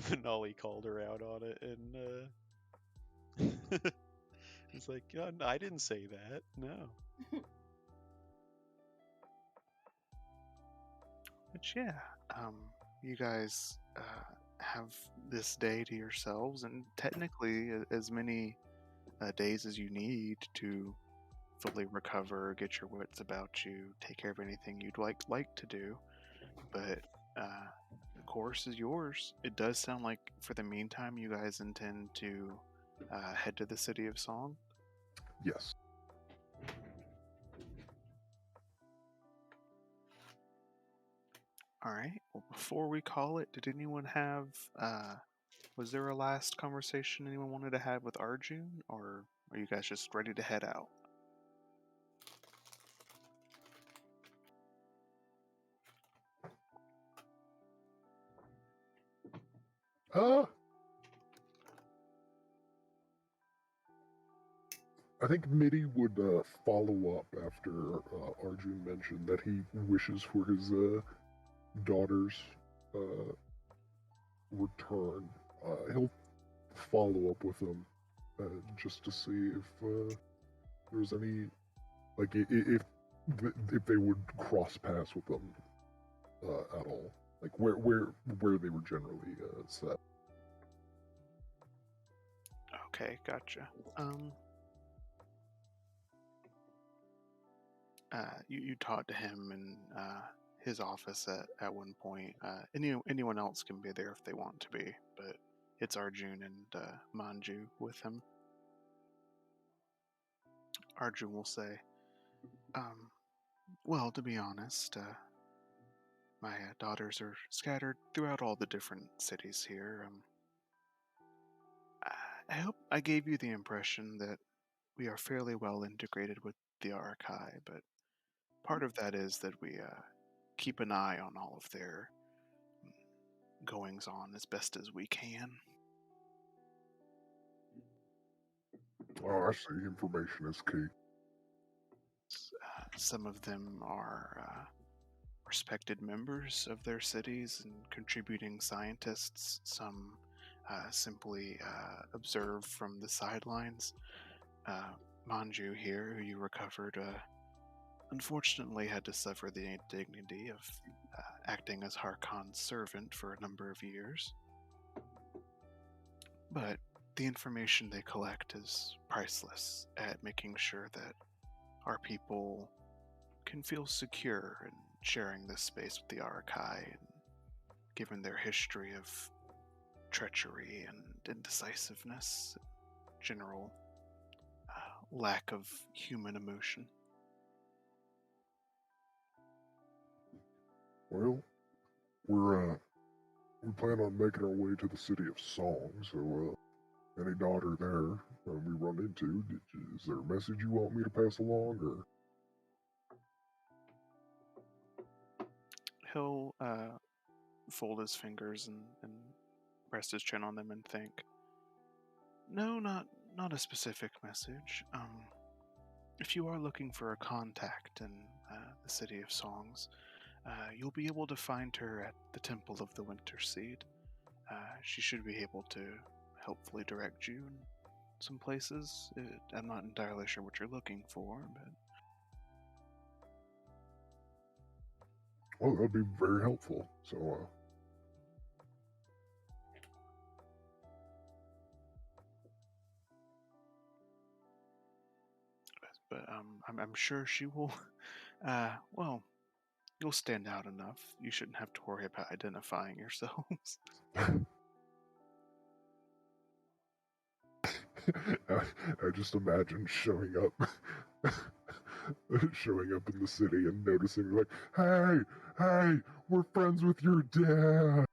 Finale called her out on it, and it's like, "Oh, no, I didn't say that. No." But yeah, you guys have this day to yourselves, and technically as many days as you need to fully recover, get your wits about you, take care of anything you'd like to do. But the course is yours. It does sound like for the meantime you guys intend to head to the City of Song. Yes. All right. Well, before we call it, did anyone have? Was there a last conversation anyone wanted to have with Arjun, or are you guys just ready to head out? I think Mitty would follow up after Arjun mentioned that he wishes for his daughter's return. He'll follow up with him just to see if there's any, like, if they would cross paths with them at all, like where they were generally set. Okay, gotcha. You talked to him in his office at one point. Anyone else can be there if they want to be, but it's Arjun and Manju with him. Arjun will say, well, to be honest, my daughters are scattered throughout all the different cities here. I hope I gave you the impression that we are fairly well integrated with the Archive, but part of that is that we keep an eye on all of their goings on as best as we can. Oh, I see. Information is key. Some of them are respected members of their cities and contributing scientists. Some simply observe from the sidelines. Manju here, who you recovered, unfortunately had to suffer the indignity of acting as Harkon's servant for a number of years. But the information they collect is priceless at making sure that our people can feel secure in sharing this space with the Archive, and given their history of treachery and indecisiveness, general lack of human emotion. Well, we plan on making our way to the City of Song, so any daughter there we run into, is there a message you want me to pass along, or? He'll fold his fingers and rest his chin on them and think. No, not a specific message. If you are looking for a contact in the City of Songs, you'll be able to find her at the Temple of the Winter Seed. She should be able to helpfully direct you in some places. I'm not entirely sure what you're looking for, but... Well, that'd be very helpful, so... But I'm sure she will... well, you'll stand out enough. You shouldn't have to worry about identifying yourselves. I just imagine showing up in the city and noticing, like, hey, we're friends with your dad.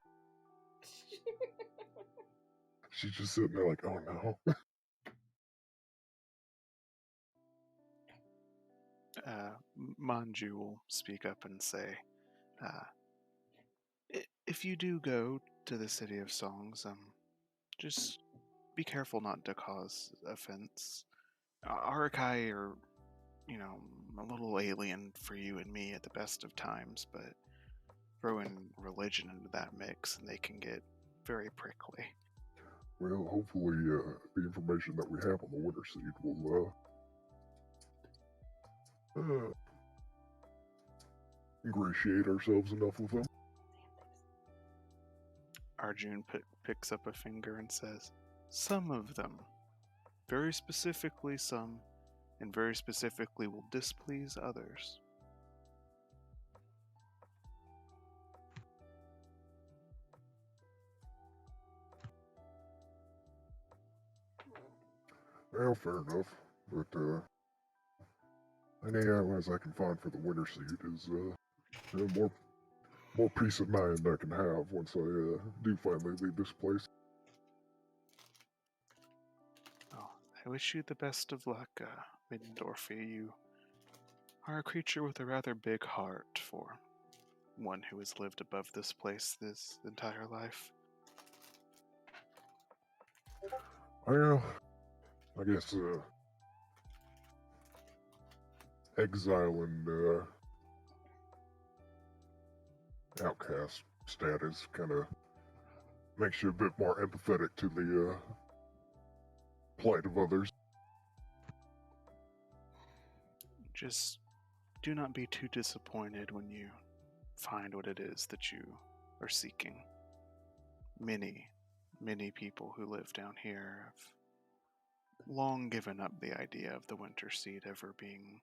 She's just sitting there like, oh no. Manju will speak up and say, if you do go to the City of Songs, Just be careful not to cause offense. Arakai are, a little alien for you and me at the best of times, but throw in religion into that mix and they can get very prickly. Well, hopefully, the information that we have on the Winter Seed will ingratiate ourselves enough with them. Arjun picks up a finger and says, "Some of them. Very specifically some, and very specifically will displease others." Well, fair enough. But any allies I can find for the Winter Seed is more peace of mind I can have once I do finally leave this place. Oh, I wish you the best of luck, Middendorfy. You are a creature with a rather big heart for one who has lived above this place this entire life. Well, I guess exile and outcast status kind of makes you a bit more empathetic to the plight of others. Just do not be too disappointed when you find what it is that you are seeking. Many, many people who live down here have long given up the idea of the Winter Seed ever being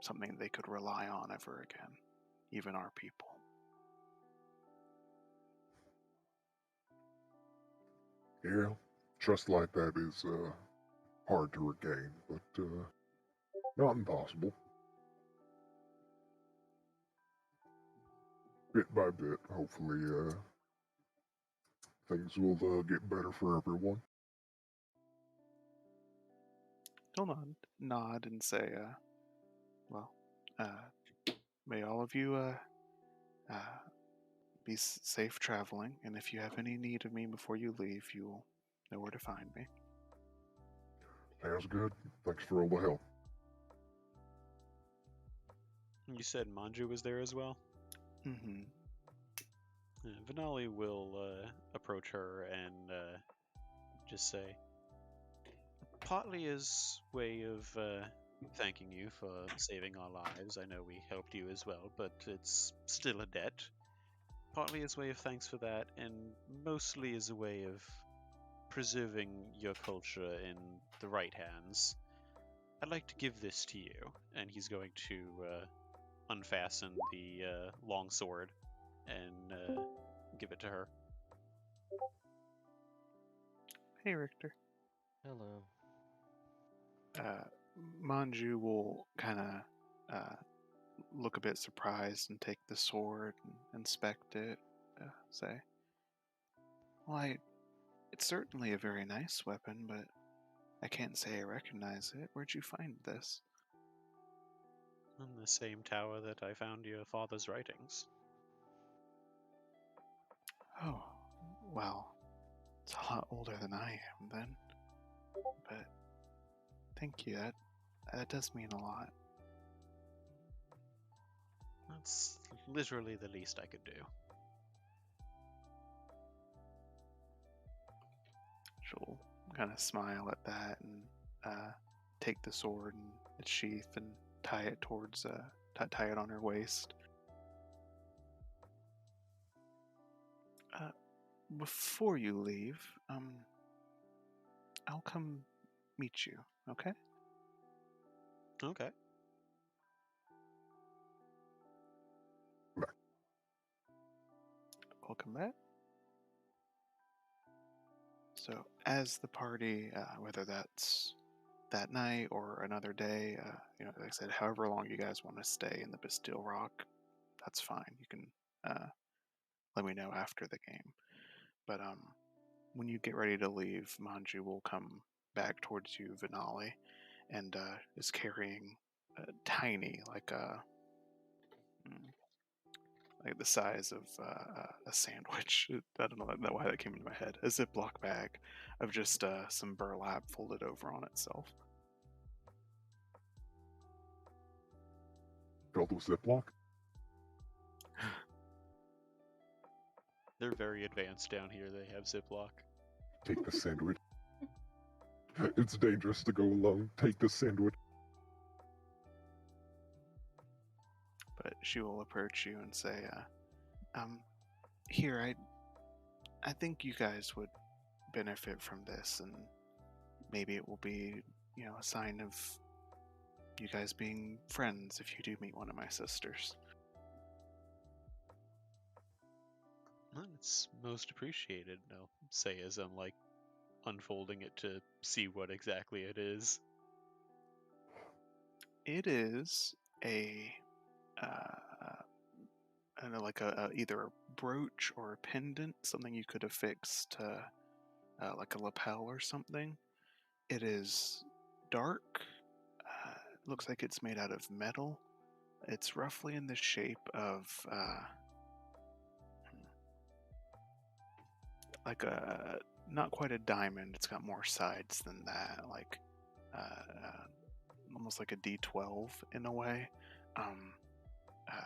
something they could rely on ever again, even our people. Yeah, trust like that is hard to regain, but not impossible. Bit by bit, hopefully, things will get better for everyone. He'll nod and say, may all of you be safe traveling, and if you have any need of me before you leave, you'll know where to find me. Sounds good. Thanks for all the help. You said Manju was there as well? Mm-hmm. Vinali will approach her and just say, partly as way of thanking you for saving our lives. I know we helped you as well, but it's still a debt. Partly as way of thanks for that, and mostly as a way of preserving your culture in the right hands. I'd like to give this to you, and he's going to unfasten the long sword and give it to her. Hey, Richter. Hello. Manju will kind of look a bit surprised and take the sword and inspect it. Say, "Why, it's certainly a very nice weapon, but I can't say I recognize it. Where'd you find this?" On the same tower that I found your father's writings. "Oh, well, it's a lot older than I am then. But thank you. That does mean a lot." That's literally the least I could do. She'll kind of smile at that and take the sword and its sheath and tie it towards tie it on her waist. Before you leave, I'll come meet you. Okay? Okay. Welcome back. So, as the party, whether that's that night or another day, like I said, however long you guys want to stay in the Bastille Rock, that's fine. You can let me know after the game. But when you get ready to leave, Manju will come back towards you, Vinali, and is carrying a tiny, like like the size of a sandwich. I don't know why that came into my head. A Ziploc bag of just some burlap folded over on itself. Filled with Ziploc? They're very advanced down here. They have Ziploc. Take the sandwich. It's dangerous to go alone. Take the sandwich. But she will approach you and say, here, I think you guys would benefit from this, and maybe it will be, a sign of you guys being friends if you do meet one of my sisters. Well, it's most appreciated, I'll say as I'm like unfolding it to see what exactly it is. It is a, I don't know, like either a brooch or a pendant, something you could affix to like a lapel or something. It is dark. Looks like it's made out of metal. It's roughly in the shape of like a not quite a diamond. It's got more sides than that, like almost like a D12 in a way,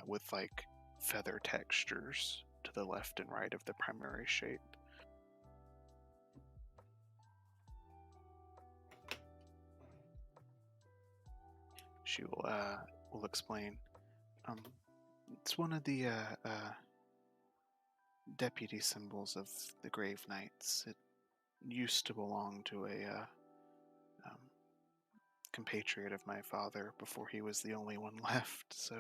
with like feather textures to the left and right of the primary shape. She will explain. It's one of the deputy symbols of the Grave Knights. It used to belong to a compatriot of my father before he was the only one left, so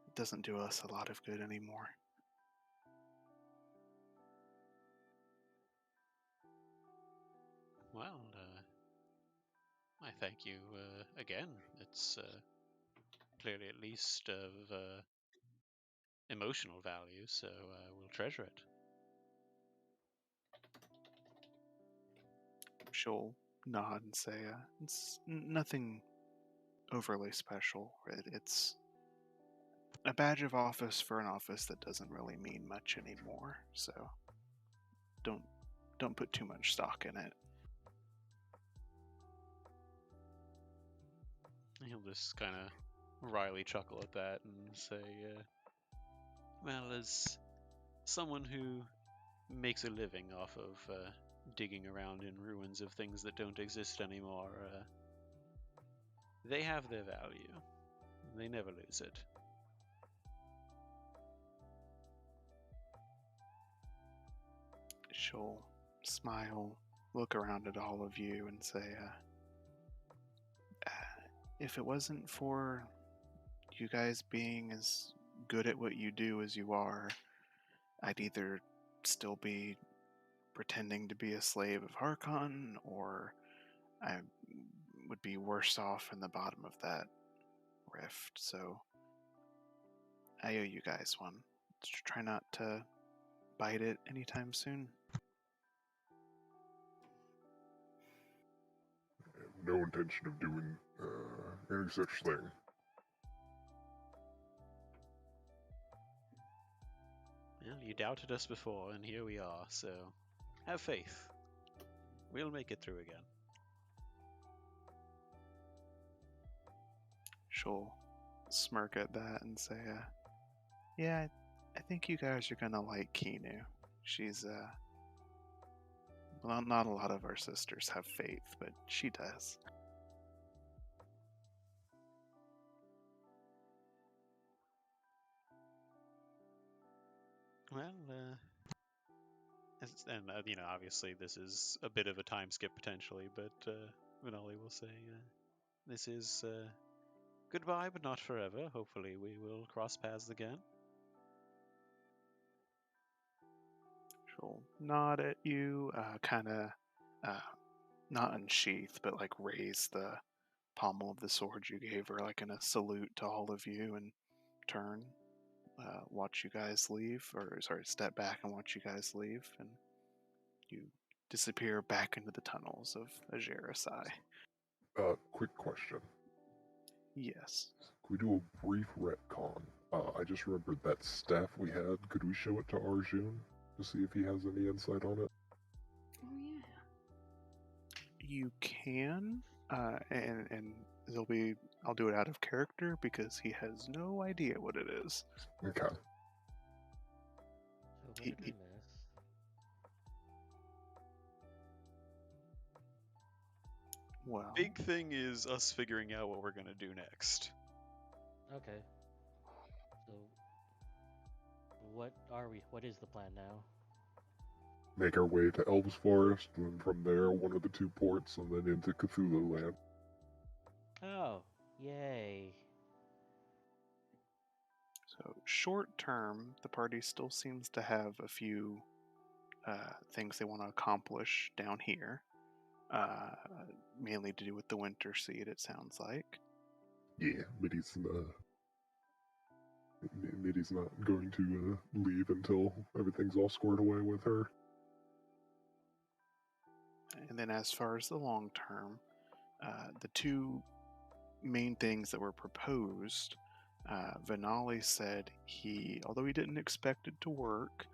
it doesn't do us a lot of good anymore. Well, I thank you again. It's clearly at least of emotional value, so we'll treasure it. She'll nod and say, it's nothing overly special. It's a badge of office for an office that doesn't really mean much anymore, so don't put too much stock in it. He'll just kind of wryly chuckle at that and say, well, as someone who makes a living off of digging around in ruins of things that don't exist anymore, they have their value. They never lose it. She'll smile, look around at all of you, and say, if it wasn't for you guys being as good at what you do as you are, I'd either still be pretending to be a slave of Harkon, or I would be worse off in the bottom of that rift. So I owe you guys one. Try not to bite it anytime soon. I have no intention of doing any such thing. Well, you doubted us before, and here we are, so have faith. We'll make it through again. She'll smirk at that and say, yeah, I think you guys are gonna like Kinu. She's, well, not a lot of our sisters have faith, but she does. Well, and obviously this is a bit of a time skip potentially, but Vinali will say, this is goodbye, but not forever. Hopefully we will cross paths again. She'll nod at you, kind of not unsheath, but like raise the pommel of the sword you gave her, like in a salute to all of you, and turn, watch you guys leave, or sorry, step back and watch you guys leave, and you disappear back into the tunnels of Ajerasai. Quick question. Yes. Could we do a brief retcon? I just remembered that staff we had. Could we show it to Arjun to see if he has any insight on it? Oh yeah. You can, and there'll be. I'll do it out of character because he has no idea what it is. Okay. So what He- did we he- miss? Well, Big thing is us figuring out what we're gonna do next. Okay. So what are we? What is the plan now? Make our way to Elves Forest, and from there, one of the two ports, and then into Cthulhu Land. Oh, yay! so short term, the party still seems to have a few things they want to accomplish down here, mainly to do with the Winter Seed. It sounds like. Yeah, Mitty's not going to leave until everything's all squared away with her. And then, as far as the long term, the two main things that were proposed, Venali said although he didn't expect it to work,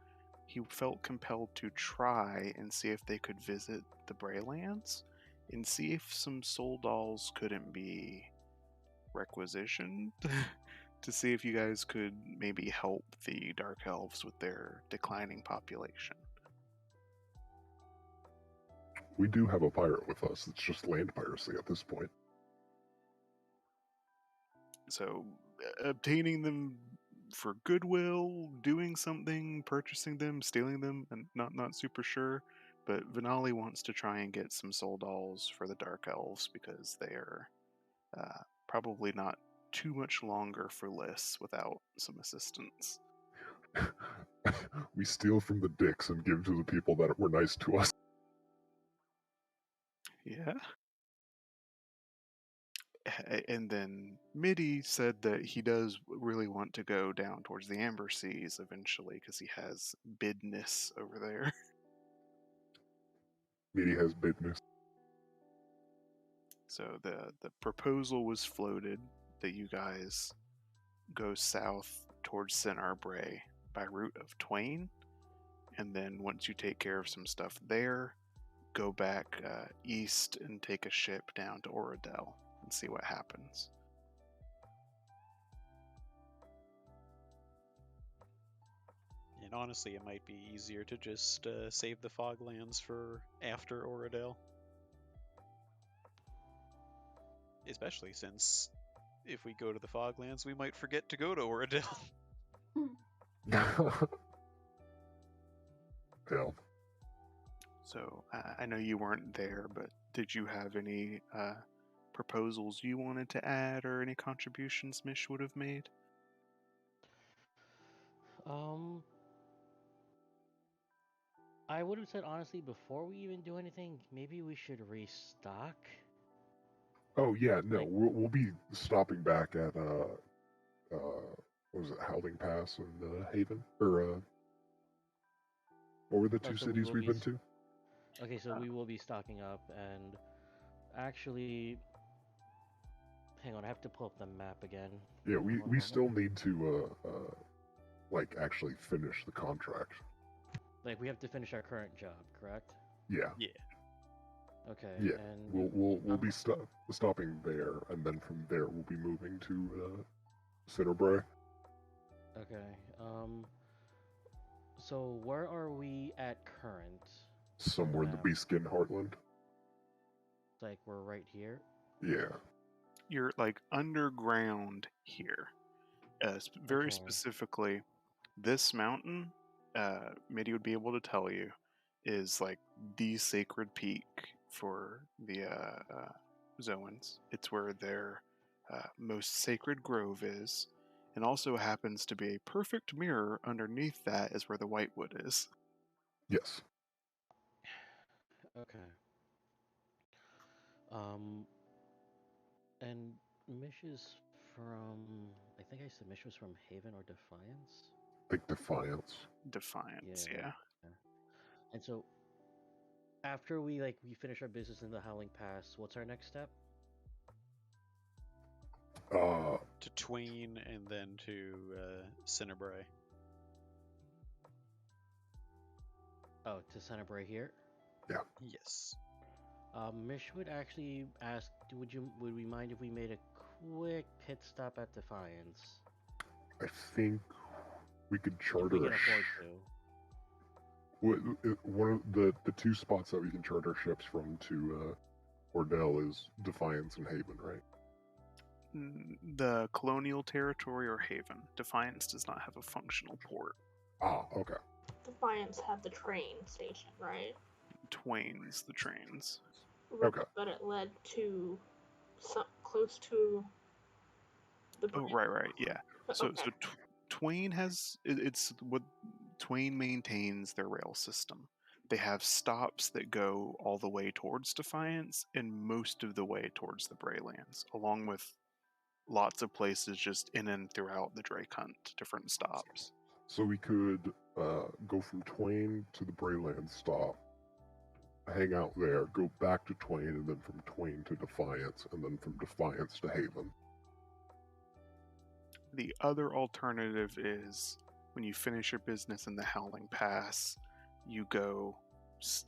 he felt compelled to try and see if they could visit the Braylands and see if some soul dolls couldn't be requisitioned to see if you guys could maybe help the Dark Elves with their declining population. We do have a pirate with us. It's just land piracy at this point. So, obtaining them for goodwill, doing something, purchasing them, stealing them, and not super sure. But Venali wants to try and get some soul dolls for the Dark Elves because they are probably not too much longer for Liss without some assistance. We steal from the dicks and give to the people that were nice to us. Yeah. And then Mitty said that he does really want to go down towards the Amber Seas eventually because he has bidness over there. Mitty has business. So the proposal was floated that you guys go south towards Sennar Bray by route of Twain, and then once you take care of some stuff there, go back east and take a ship down to Oradell and see what happens. And honestly, it might be easier to just save the Foglands for after Oradell. Especially since if we go to the Foglands, we might forget to go to Oradell. Hell, So I know you weren't there, but did you have any proposals you wanted to add or any contributions Mish would have made? I would have said honestly before we even do anything, maybe we should restock. oh yeah, no, Like- we'll be stopping back at what was it, Howling Pass and Haven, or what were the two so we cities will we've be been to? Okay, so we will be stocking up, and actually, hang on, I have to pull up the map again. Yeah, we One moment. still need to like actually finish the contract. Like we have to finish our current job, correct? Yeah, Okay. yeah. And We'll be stopping there, and then from there we'll be moving to Cinderbray. okay. So where are we at current? Somewhere in the Map. Beastskin Heartland. Like we're right here. Yeah. You're like underground here. Very Okay. specifically, this mountain, Mitty would be able to tell you, is like the sacred peak for the Zoans. It's where their most sacred grove is, and also happens to be a perfect mirror underneath that is where the Whitewood is. Yes. Okay. And Mish is from. I think I said Mish was from Haven or Defiance. Like Defiance. Defiance, yeah. And so, after we finish our business in the Howling Pass, what's our next step? Uh, To to Twain and then to Cinnabre. Oh, to Cinnabre here. Yes. Mish would actually ask, would we mind if we made a quick pit stop at Defiance? I think we could If charter we can a afford to. one of the two spots that we can charter ships from to Ordell is Defiance and Haven, right? The colonial territory or Haven. Defiance does not have a functional port. Ah, okay. Defiance had the train station, right? Twain's the trains. Okay. But it led to close to the. Oh, right, yeah. So Okay. Twain has it's what Twain maintains their rail system. They have stops that go all the way towards Defiance and most of the way towards the Braylands, along with lots of places just in and throughout the Drake Hunt, different stops. So we could go from Twain to the Brayland stop, hang out there, go back to Twain, and then from Twain to Defiance, and then from Defiance to Haven. The other alternative is when you finish your business in the Howling Pass, you go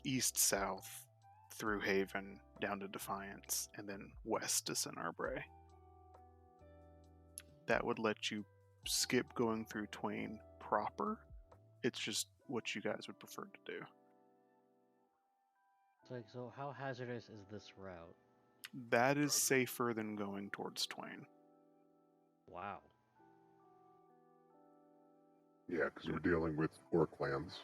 east-south through Haven down to Defiance and then west to Cinnabre. That would let you skip going through Twain proper. It's just what you guys would prefer to do. So how hazardous is this route? That is safer than going towards Twain. Wow. Yeah, because we're dealing with Orklands.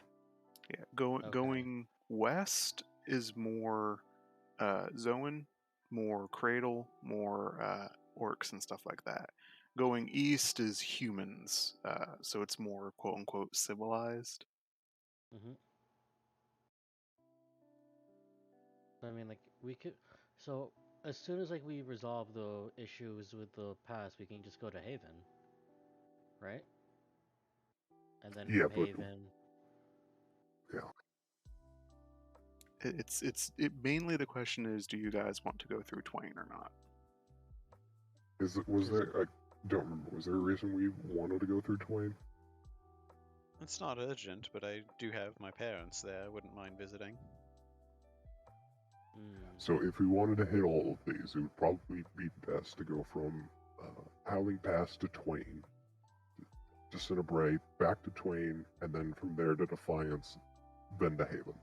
Yeah, Okay. going west is more Zoan, more Cradle, more orcs and stuff like that. Going east is humans, so it's more quote unquote civilized. Mm-hmm. I mean, like, we could. So, as soon as, like, we resolve the issues with the pass, we can just go to Haven. Right? And then Yeah, from but Haven. It's mainly the question is, do you guys want to go through Twain or not? was there? I don't remember. Was there a reason we wanted to go through Twain? It's not urgent, but I do have my parents there. I wouldn't mind visiting. So if we wanted to hit all of these, it would probably be best to go from Howling Pass to Twain, to Cinnabre, back to Twain, and then from there to Defiance, then to Haven.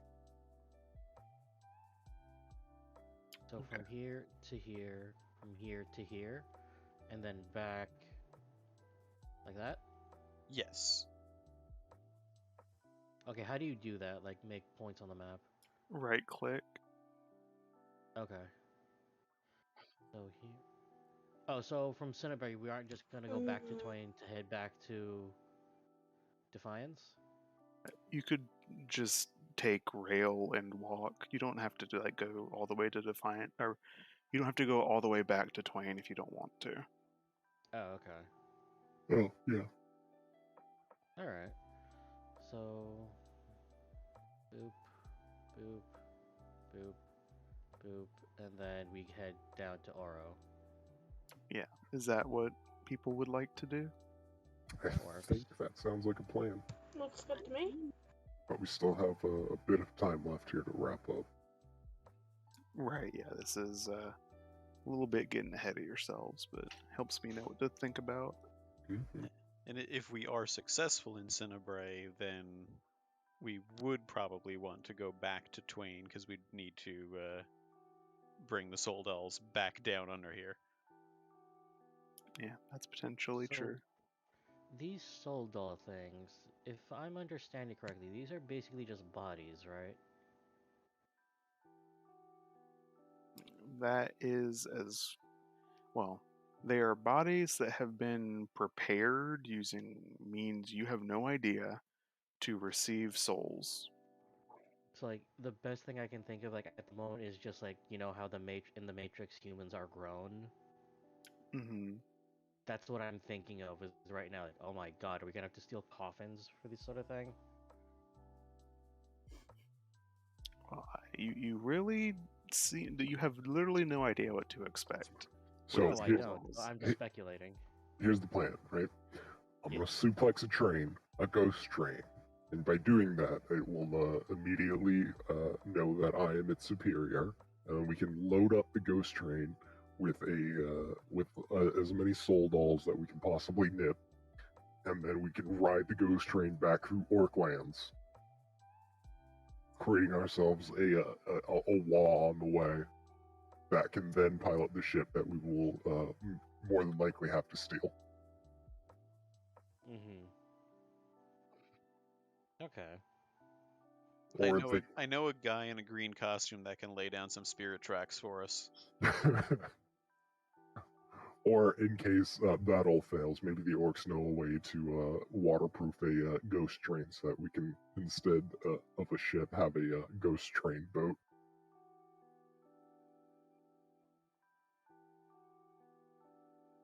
So from here to here, from here to here, and then back like that? Yes. Okay, how do you do that? Like, make points on the map? Right click. Okay. So here. Oh, so from Cinnabre, we aren't just gonna go back to Twain to head back to Defiance? You could just take rail and walk. You don't have to go all the way to Defiant, or you don't have to go all the way back to Twain if you don't want to. Oh, okay. Oh, yeah. Alright. So, boop, boop, boop, boop, and then we head down to Oro. Yeah. Is that what people would like to do? I works. think that sounds like a plan. Looks good to me. But we still have a bit of time left here to wrap up. Right, yeah. This is a little bit getting ahead of yourselves, but helps me know what to think about. Mm-hmm. And if we are successful in Cinnabre, then we would probably want to go back to Twain because we'd need to bring the Soul Dolls back down under here. Yeah, that's potentially So, true. These soul doll things, if I'm understanding correctly, these are basically just bodies, right? That is as well. They are bodies that have been prepared using means you have no idea to receive souls. So, like, the best thing I can think of, like, at the moment is just, like, you know how in the Matrix humans are grown? Hmm. That's what I'm thinking of is right now. Like, oh my god, are we gonna have to steal coffins for this sort of thing? You really see that you have literally no idea what to expect. So No, I here- don't. I'm just speculating. here's the plan, right? I'm Yeah. gonna suplex a ghost train, and by doing that, it will immediately know that I am its superior, and we can load up the ghost train with as many soul dolls that we can possibly nip, and then we can ride the ghost train back through Orklands, creating ourselves a wall on the way that can then pilot the ship that we will more than likely have to steal. Mm-hmm. Okay. Or if I know a guy in a green costume that can lay down some spirit tracks for us. or in case that all fails, maybe the orcs know a way to waterproof a ghost train so that we can, instead of a ship, have a ghost train boat.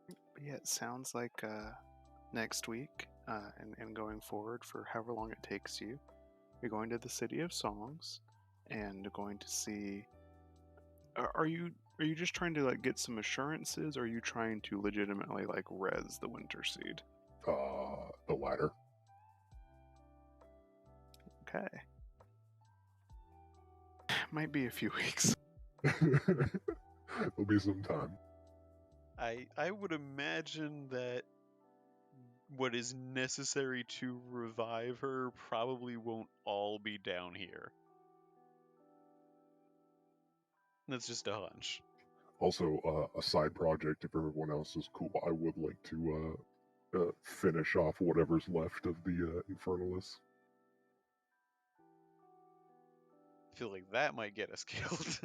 But yeah, it sounds like next week and going forward for however long it takes you, you're going to the City of Songs and going to see. Are you just trying to like get some assurances, or are you trying to legitimately like res the Winter Seed? The latter. Okay. Might be a few weeks. There'll be some time. I would imagine that what is necessary to revive her probably won't all be down here. That's just a hunch. Also, a side project, if everyone else is cool, I would like to finish off whatever's left of the Infernalists. I feel like that might get us killed.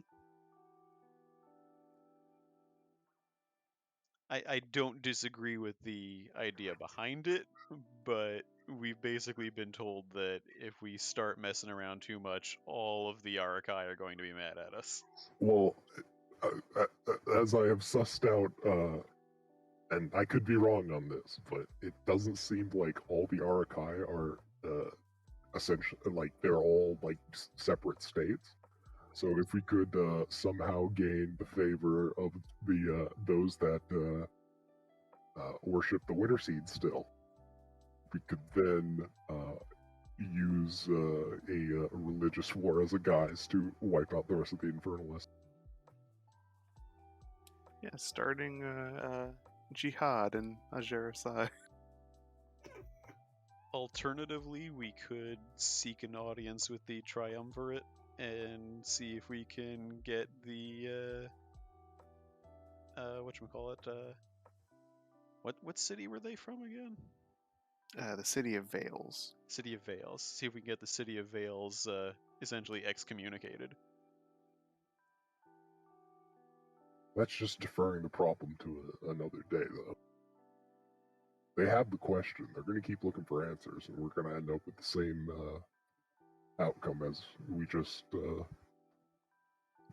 I don't disagree with the idea behind it, but we've basically been told that if we start messing around too much, all of the Arakai are going to be mad at us. Well, as I have sussed out, and I could be wrong on this, but it doesn't seem like all the Arakai are essentially, like, they're all like separate states. So if we could somehow gain the favor of the those that worship the Winter Seed still, we could then use a religious war as a guise to wipe out the rest of the Infernalists. Yeah, starting jihad in Ajerasai. Alternatively, we could seek an audience with the Triumvirate and see if we can get the whatchamacallit, what city were they from again? The City of Vales. City of Vales. See if we can get the City of Vales essentially excommunicated. That's just deferring the problem to another day, though. They have the question. They're going to keep looking for answers, and we're going to end up with the same outcome as we just.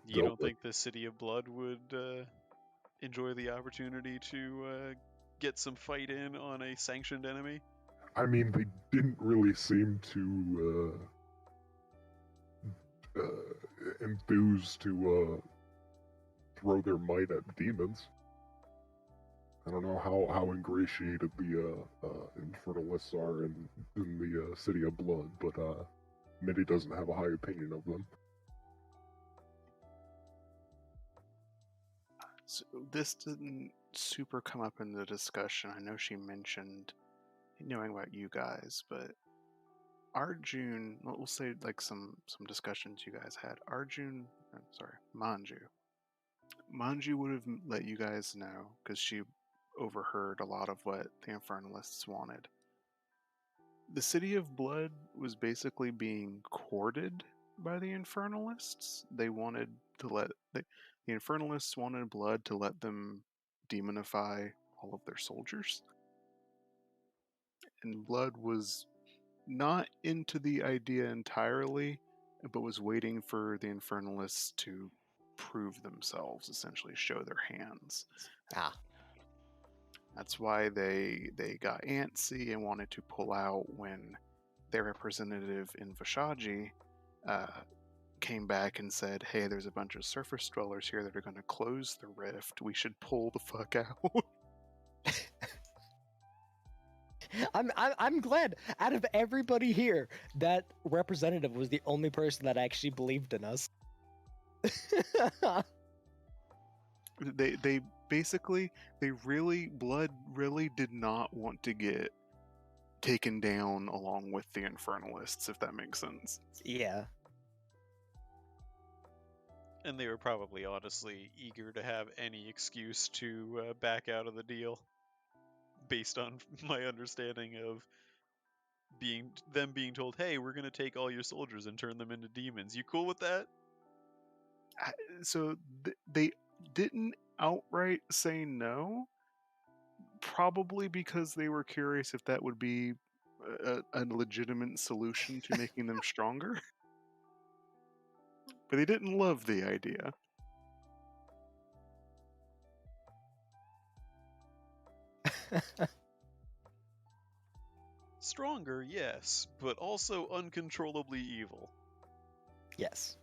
You don't think the City of Blood would enjoy the opportunity to get some fight in on a sanctioned enemy? I mean, they didn't really seem to enthused to throw their might at demons. I don't know how ingratiated the Infernalists are in the City of Blood, but Mitty doesn't have a high opinion of them. So this didn't super come up in the discussion. I know she mentioned knowing about you guys, but Arjun, we'll say like some discussions you guys had. Manju would have let you guys know because she overheard a lot of what the Infernalists wanted. The City of Blood was basically being courted by the Infernalists. They wanted to the Infernalists wanted Blood to let them demonify all of their soldiers. And Blood was not into the idea entirely, but was waiting for the Infernalists to prove themselves, essentially show their hands. Ah. That's why they got antsy and wanted to pull out when their representative in Vashaji came back and said, hey, there's a bunch of surface dwellers here that are going to close the rift. We should pull the fuck out. I'm glad out of everybody here, that representative was the only person that actually believed in us. They basically, Blood really did not want to get taken down along with the Infernalists, if that makes sense. Yeah. And they were probably honestly eager to have any excuse to back out of the deal, based on my understanding of them being told, "Hey, we're gonna take all your soldiers and turn them into demons. You cool with that?" So they didn't outright say no, probably because they were curious if that would be a legitimate solution to making them stronger. But they didn't love the idea. Stronger, yes, but also uncontrollably evil. Yes.